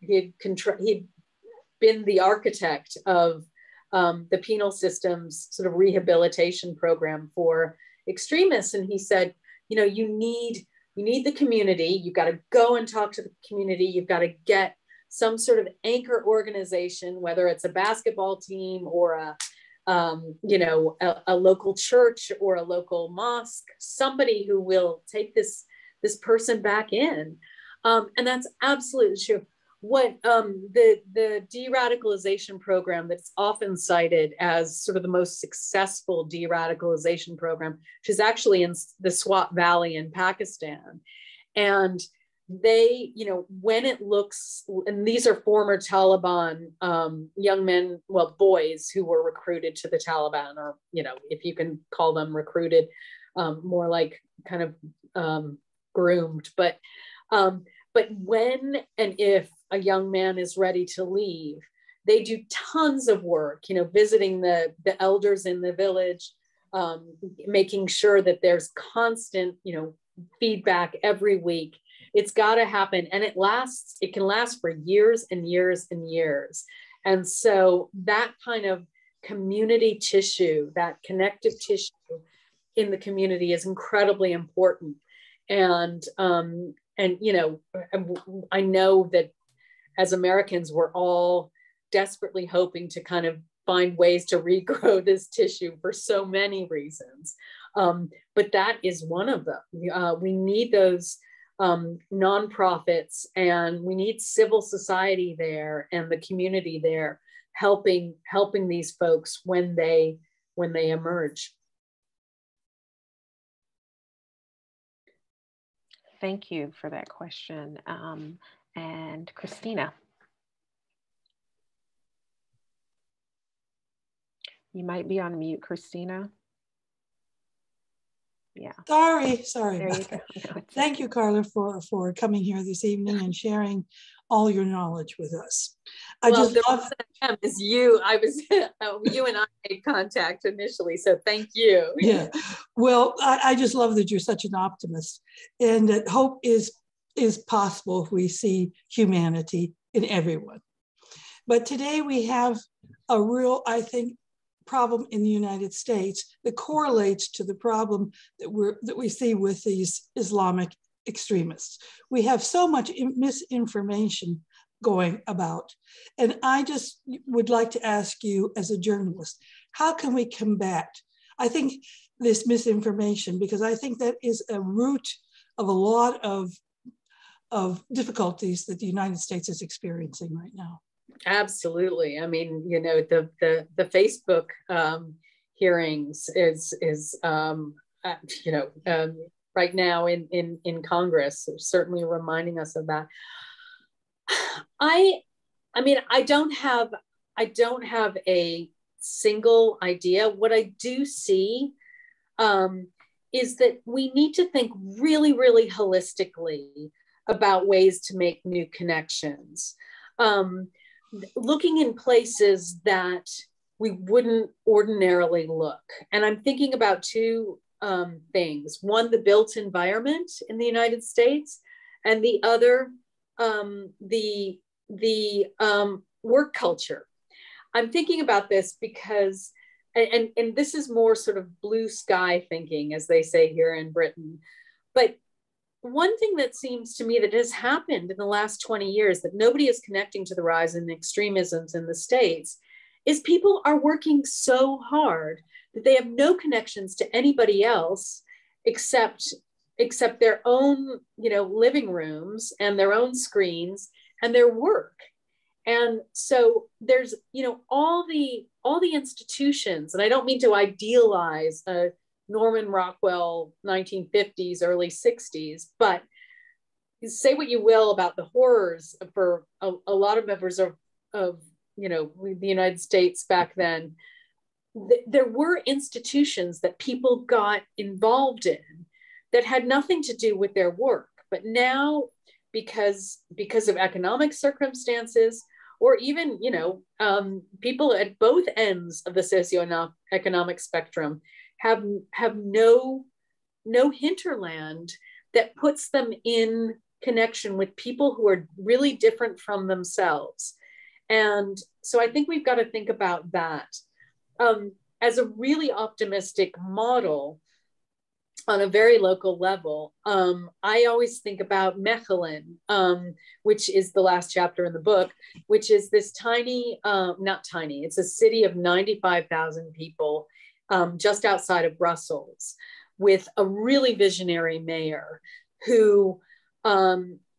been the architect of the penal system's sort of rehabilitation program for extremists. And he said, you know, you need the community. You've got to go and talk to the community. You've got to get some sort of anchor organization, whether it's a basketball team or a local church or a local mosque, somebody who will take this person back in. And that's absolutely true. What the de-radicalization program that's often cited as sort of the most successful de-radicalization program, which is actually in the Swat Valley in Pakistan. And they, you know, when it looks, and these are former Taliban young men, well, boys who were recruited to the Taliban, or, you know, if you can call them recruited, more like kind of groomed. But when and if a young man is ready to leave, they do tons of work, you know, visiting the elders in the village, making sure that there's constant, you know, feedback every week. It's got to happen. And it can last for years and years and years. And so that kind of community tissue, that connective tissue in the community is incredibly important. And you know, I know that as Americans, we're all desperately hoping to kind of find ways to regrow this tissue for so many reasons. But that is one of them. We need those nonprofits, and we need civil society there and the community there helping these folks when they emerge. Thank you for that question. And Christina. You might be on mute, Christina. Yeah. Sorry. There you go. No, Thank you, Carla, for coming here this evening and sharing all your knowledge with us. The reason I am is you. I was you and I made contact initially, so thank you. Yeah. Well, I just love that you're such an optimist, and that hope is possible if we see humanity in everyone. But today we have a real, I think, problem in the United States that correlates to the problem that we see with these Islamic extremists. We have so much misinformation going about. And I just would like to ask you as a journalist, how can we combat, I think, this misinformation? Because I think that is a root of a lot of difficulties that the United States is experiencing right now. Absolutely. I mean, you know, the Facebook hearings is you know, right now in Congress, certainly reminding us of that. I mean, I don't have a single idea. What I do see is that we need to think really, really holistically about ways to make new connections. Looking in places that we wouldn't ordinarily look. And I'm thinking about two things. One, the built environment in the United States, and the other, the work culture. I'm thinking about this because, and this is more sort of blue sky thinking, as they say here in Britain, but one thing that seems to me that has happened in the last 20 years that nobody is connecting to the rise in extremisms in the States is people are working so hard that they have no connections to anybody else except their own, you know, living rooms and their own screens and their work. And so there's, you know, all the institutions, and I don't mean to idealize Norman Rockwell 1950s, early 60s, but say what you will about the horrors for a lot of members of you know, the United States back then. There were institutions that people got involved in that had nothing to do with their work, but now because of economic circumstances, or even, you know, people at both ends of the socioeconomic spectrum have no hinterland that puts them in connection with people who are really different from themselves. And so I think we've got to think about that as a really optimistic model on a very local level. I always think about Mechelen, which is the last chapter in the book, which is this tiny, not tiny, it's a city of 95,000 people just outside of Brussels, with a really visionary mayor who,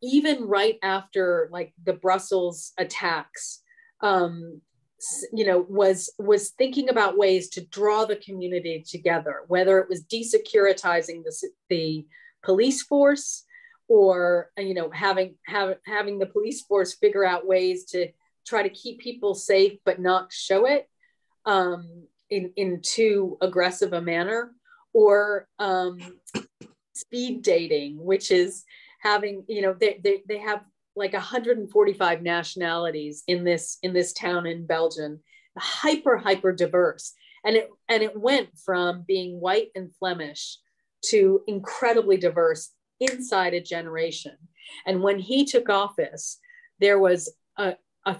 even right after like the Brussels attacks, you know, was thinking about ways to draw the community together, whether it was desecuritizing the police force, or, you know, having the police force figure out ways to try to keep people safe but not show it in too aggressive a manner, or speed dating, which is having, you know, they have like 145 nationalities in this town in Belgium, hyper diverse, and it went from being white and Flemish to incredibly diverse inside a generation. And when he took office, there was a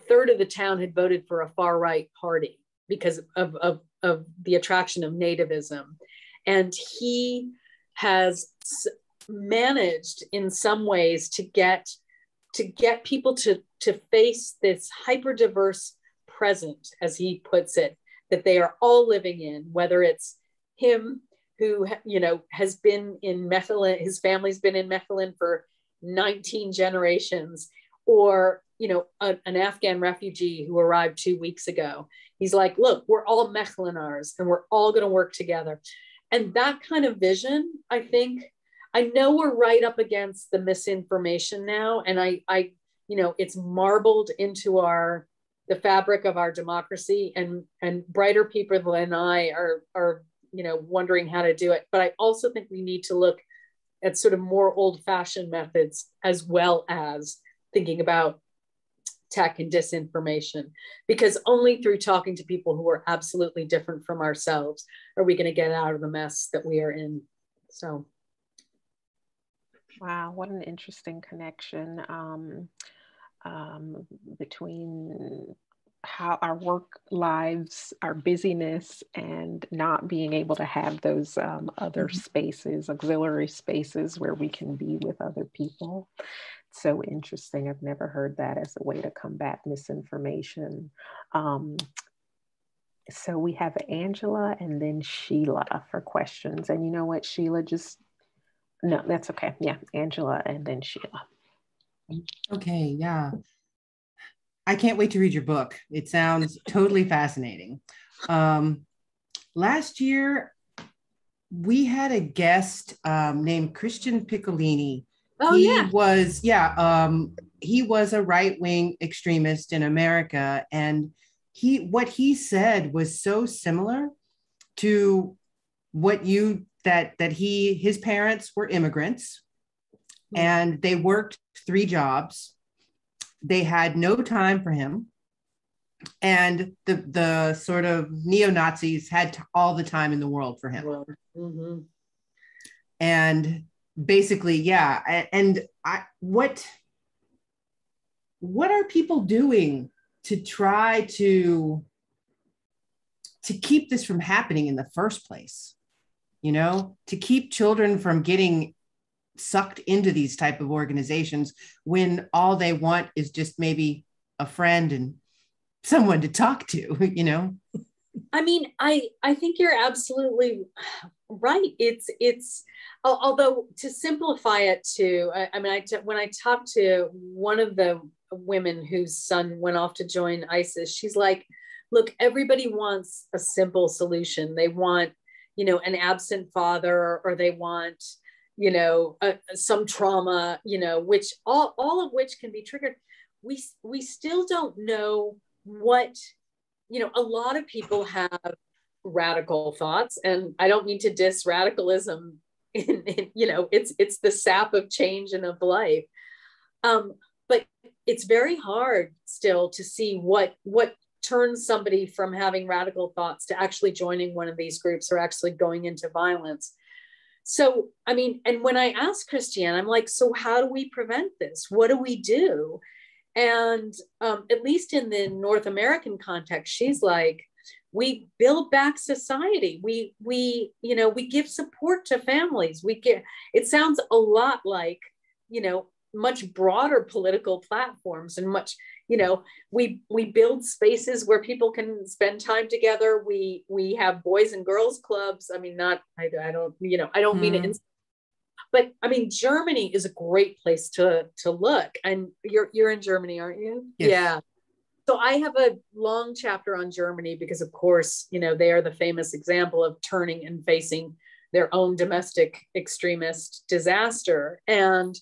third of the town had voted for a far right party because of the attraction of nativism, and he has managed in some ways to get people to face this hyper diverse present, as he puts it, that they are all living in, whether it's him who, you know, has been in Mechelen, his family's been in Mechelen for 19 generations, or, you know, an Afghan refugee who arrived 2 weeks ago. He's like, look, we're all Mechelenars and we're all going to work together. And that kind of vision, I think, I know we're right up against the misinformation now. And I, you know, it's marbled into the fabric of our democracy, and brighter people than I are, you know, wondering how to do it. But I also think we need to look at sort of more old-fashioned methods, as well as thinking about tech and disinformation, because only through talking to people who are absolutely different from ourselves are we going to get out of the mess that we are in. So. Wow, what an interesting connection between how our work lives, our busyness, and not being able to have those other spaces, auxiliary spaces where we can be with other people. So interesting. I've never heard that as a way to combat misinformation. So we have Angela and then Sheila for questions. And you know what, Sheila, no, that's okay. Yeah, Angela and then Sheila. Okay, yeah. I can't wait to read your book. It sounds totally fascinating. Last year, we had a guest named Christian Piccolini. Oh, He was a right-wing extremist in America, and what he said was so similar to what his parents were immigrants, and they worked 3 jobs. They had no time for him, and the sort of neo-Nazis had all the time in the world for him. Mm-hmm. And basically, yeah. And what are people doing to try to keep this from happening in the first place? You know, to keep children from getting sucked into these type of organizations when all they want is just maybe a friend and someone to talk to, you know? I mean, I think you're absolutely right. It's although to simplify it too, when I talked to one of the women whose son went off to join ISIS, she's like, look, everybody wants a simple solution. They want, you know, an absent father, or they want, you know, some trauma, you know, which all of which can be triggered. We still don't know what, you know, a lot of people have radical thoughts, and I don't mean to diss radicalism in you know, it's the sap of change and of life. But it's very hard still to see what turns somebody from having radical thoughts to actually joining one of these groups or actually going into violence. So, I mean, and when I asked Christiane, I'm like, so how do we prevent this? What do we do? And at least in the North American context, she's like, we build back society. We you know, we give support to families. It sounds a lot like, you know, much broader political platforms, and much, you know, we build spaces where people can spend time together. We have boys and girls clubs. I mean, I don't, you know, I don't mean it, but I mean, Germany is a great place to look. And you're in Germany, aren't you? Yes. Yeah. So I have a long chapter on Germany because, of course, you know, they are the famous example of turning and facing their own domestic extremist disaster. And,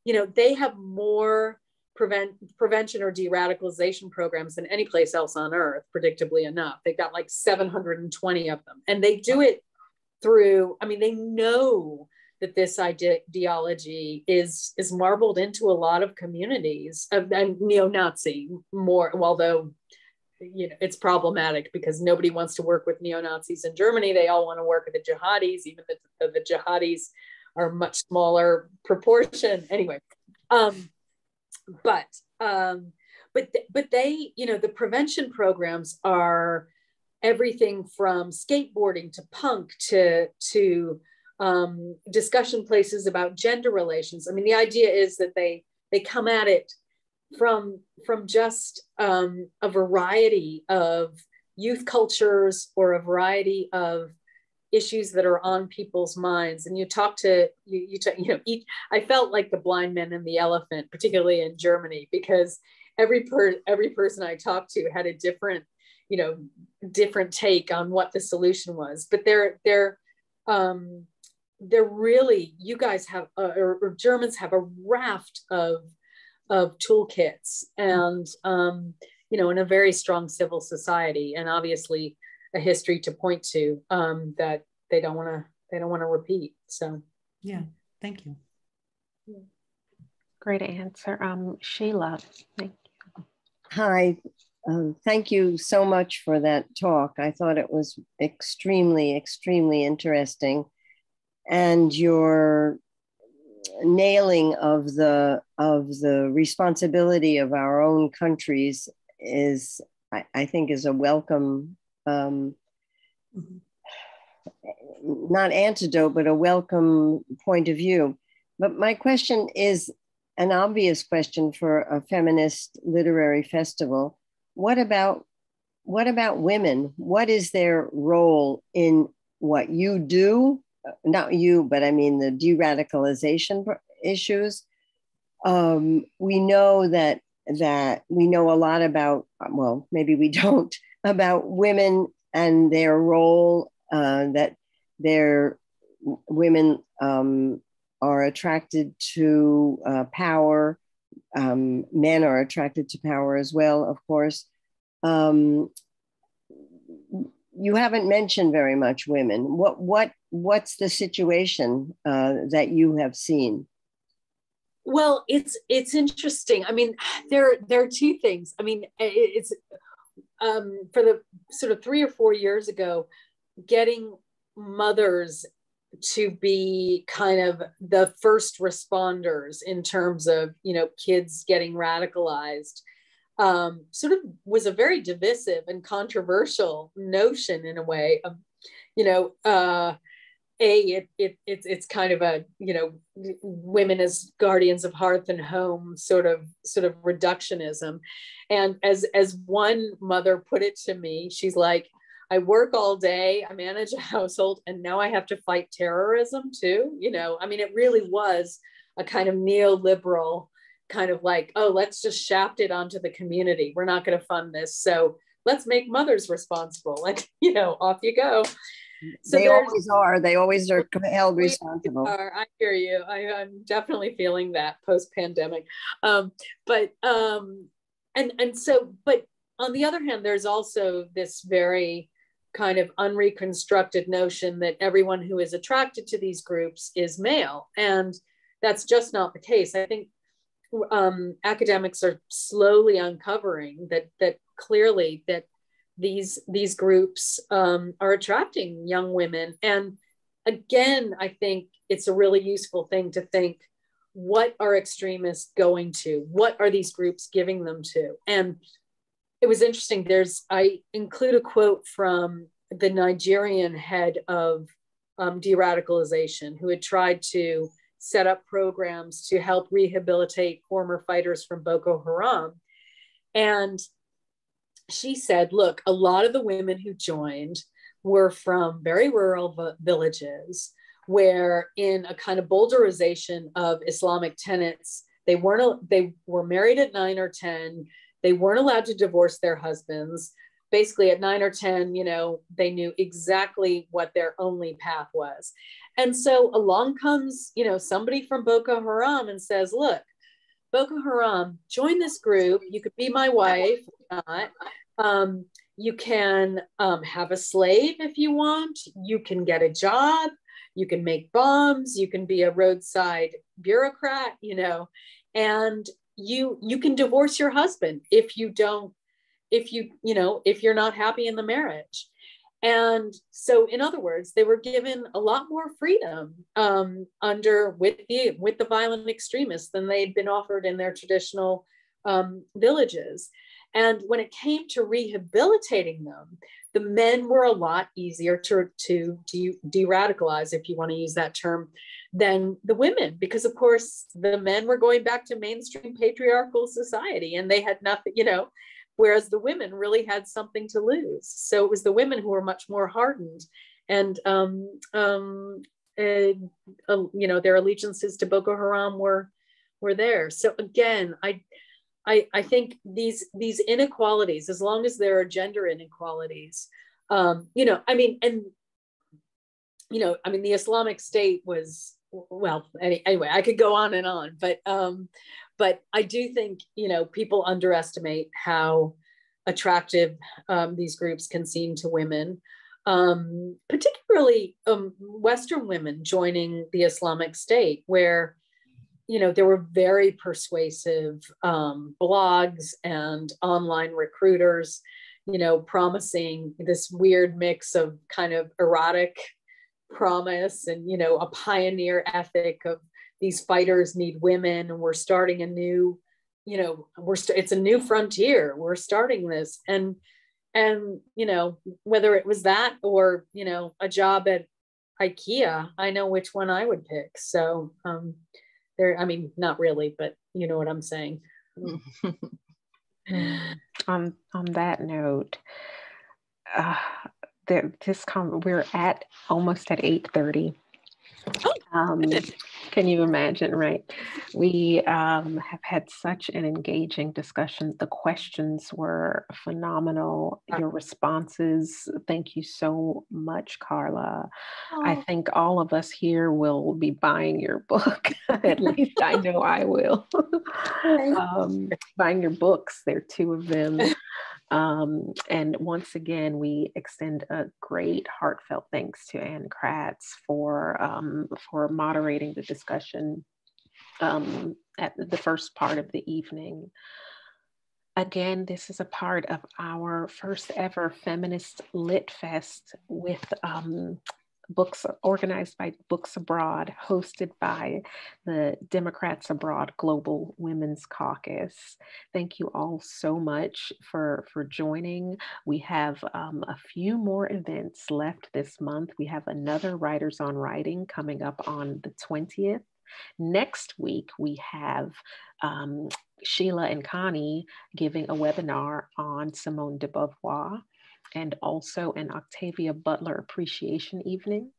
you know, they have more prevention or de-radicalization programs than any place else on earth, predictably enough. They've got like 720 of them. And they do it through, I mean, they know that this ideology is marbled into a lot of communities, and neo-Nazi more, although, you know, it's problematic because nobody wants to work with neo-Nazis in Germany. They all want to work with the jihadis, even the jihadis are much smaller proportion. Anyway, but they, you know, the prevention programs are everything from skateboarding to punk to discussion places about gender relations. I mean, the idea is that they come at it from just a variety of youth cultures or a variety of issues that are on people's minds. And you talk to I felt like the blind man and the elephant, particularly in Germany, because every person I talked to had a different take on what the solution was. But they're really, you guys have or Germans have a raft of toolkits, and in a very strong civil society, and obviously a history to point to that they don't want to repeat. So yeah, thank you. Great answer. Sheila, thank you. Hi, thank you so much for that talk. I thought it was extremely, extremely interesting. And your nailing of the responsibility of our own countries is, I think, is a welcome, not antidote, but a welcome point of view. But my question is an obvious question for a feminist literary festival. What about women? What is their role in what you do? Not you, but I mean the de-radicalization issues. We know that we know a lot about, well, maybe we don't, about women and their role, that women are attracted to power. Men are attracted to power as well, of course. You haven't mentioned very much women. What's the situation that you have seen? Well, it's interesting. I mean, there are two things. I mean, it's for the sort of 3 or 4 years ago, getting mothers to be kind of the first responders in terms of, kids getting radicalized, sort of was a very divisive and controversial notion in a way. It's kind of a, women as guardians of hearth and home sort of reductionism. And as one mother put it to me, she's like, I work all day, I manage a household, and now I have to fight terrorism too. I mean, it really was a kind of neoliberal kind of like, oh, let's just shaft it onto the community. We're not going to fund this. So let's make mothers responsible. And, off you go. So they always are. They always are held responsible. I hear you. I'm definitely feeling that post-pandemic. But on the other hand, there's also this very kind of unreconstructed notion that everyone who is attracted to these groups is male. And that's just not the case. I think academics are slowly uncovering that clearly that these groups are attracting young women. And again, I think it's a really useful thing to think, what are extremists going to? What are these groups giving them to? And it was interesting. I include a quote from the Nigerian head of de-radicalization, who had tried to set up programs to help rehabilitate former fighters from Boko Haram. And she said, look, a lot of the women who joined were from very rural villages where, in a kind of bowdlerization of Islamic tenets, they were married at 9 or 10. They weren't allowed to divorce their husbands. Basically at 9 or 10, they knew exactly what their only path was. And so along comes, somebody from Boko Haram and says, look, Boko Haram, join this group. You could be my wife or not. You can have a slave if you want. You can get a job. You can make bombs. You can be a roadside bureaucrat, and you can divorce your husband if you're not happy in the marriage. And so, in other words, they were given a lot more freedom with the violent extremists than they'd been offered in their traditional villages. And when it came to rehabilitating them, the men were a lot easier to de-radicalize, if you want to use that term, than the women, because of course the men were going back to mainstream patriarchal society and they had nothing, whereas the women really had something to lose. So it was the women who were much more hardened, and their allegiances to Boko Haram were there. So again, I think these inequalities, as long as there are gender inequalities, the Islamic State was, well, anyway, I could go on and on, but I do think, people underestimate how attractive these groups can seem to women, particularly Western women joining the Islamic State, where there were very persuasive blogs and online recruiters, promising this weird mix of kind of erotic promise and, a pioneer ethic of these fighters need women and we're starting a new, it's a new frontier. We're starting this. And whether it was that or, a job at IKEA, I know which one I would pick. So, not really, but you know what I'm saying. On that note, we're at almost at 8:30. Can you imagine, right? We have had such an engaging discussion. The questions were phenomenal. Your responses, thank you so much, Carla. I think all of us here will be buying your book. At least I know I will. Buying your books. There are 2 of them. And once again, we extend a great heartfelt thanks to Ann Kratz for moderating the discussion at the first part of the evening. Again, this is a part of our first ever Feminist Lit Fest with books organized by Books Abroad, hosted by the Democrats Abroad Global Women's Caucus. Thank you all so much for joining. We have a few more events left this month. We have another Writers on Writing coming up on the 20th. Next week, we have Sheila and Connie giving a webinar on Simone de Beauvoir, and also an Octavia Butler Appreciation Evening.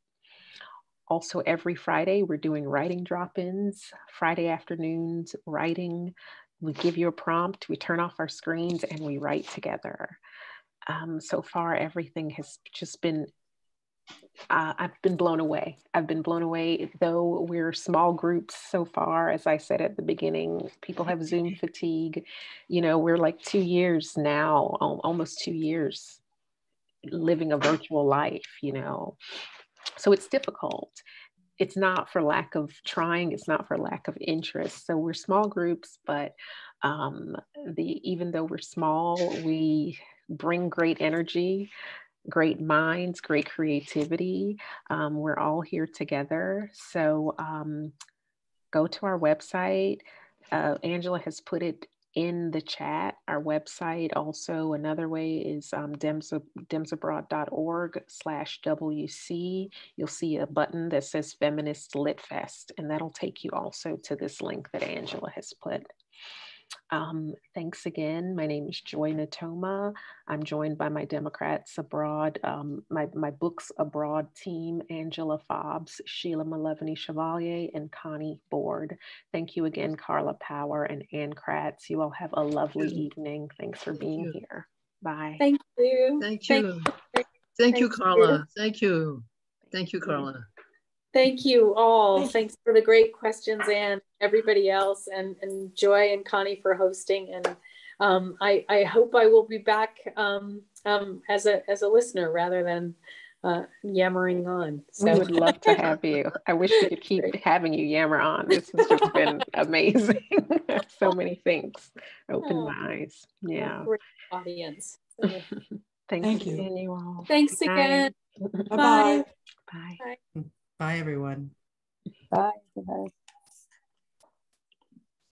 Also, every Friday, we're doing writing drop-ins, Friday afternoons, writing. We give you a prompt, we turn off our screens, and we write together. So far, everything has just been, I've been blown away. I've been blown away, though we're small groups so far. As I said at the beginning, people have Zoom fatigue. We're like 2 years now, almost 2 years living a virtual life, so it's difficult. It's not for lack of trying, it's not for lack of interest. So we're small groups, but even though we're small, we bring great energy, great minds, great creativity. We're all here together. So go to our website. Angela has put it in the chat, our website. Also, another way is demsabroad.org/WC. You'll see a button that says Feminist Lit Fest, and that'll take you also to this link that Angela has put. Thanks again. My name is Joy Natoma. I'm joined by my Democrats Abroad, my Books Abroad team, Angela Fobbs, Sheila Malevany Chevalier, and Connie Board. Thank you again, Carla Power and Ann Kratz. You all have a lovely evening. Thanks for being here. Bye. Thank you. Thank you. Thank you, Carla. Thank you. Thank you, Carla. Thank you all. Thanks for the great questions, and everybody else, and Joy and Connie for hosting. And I hope I will be back as a listener rather than yammering on. So. We would love to have you. I wish we could keep having you yammer on. This has just been amazing. So many things. Open my eyes. Yeah. Great audience. Thank you. Again, you all. Thanks again. Bye-bye. Bye. Bye, everyone. Bye.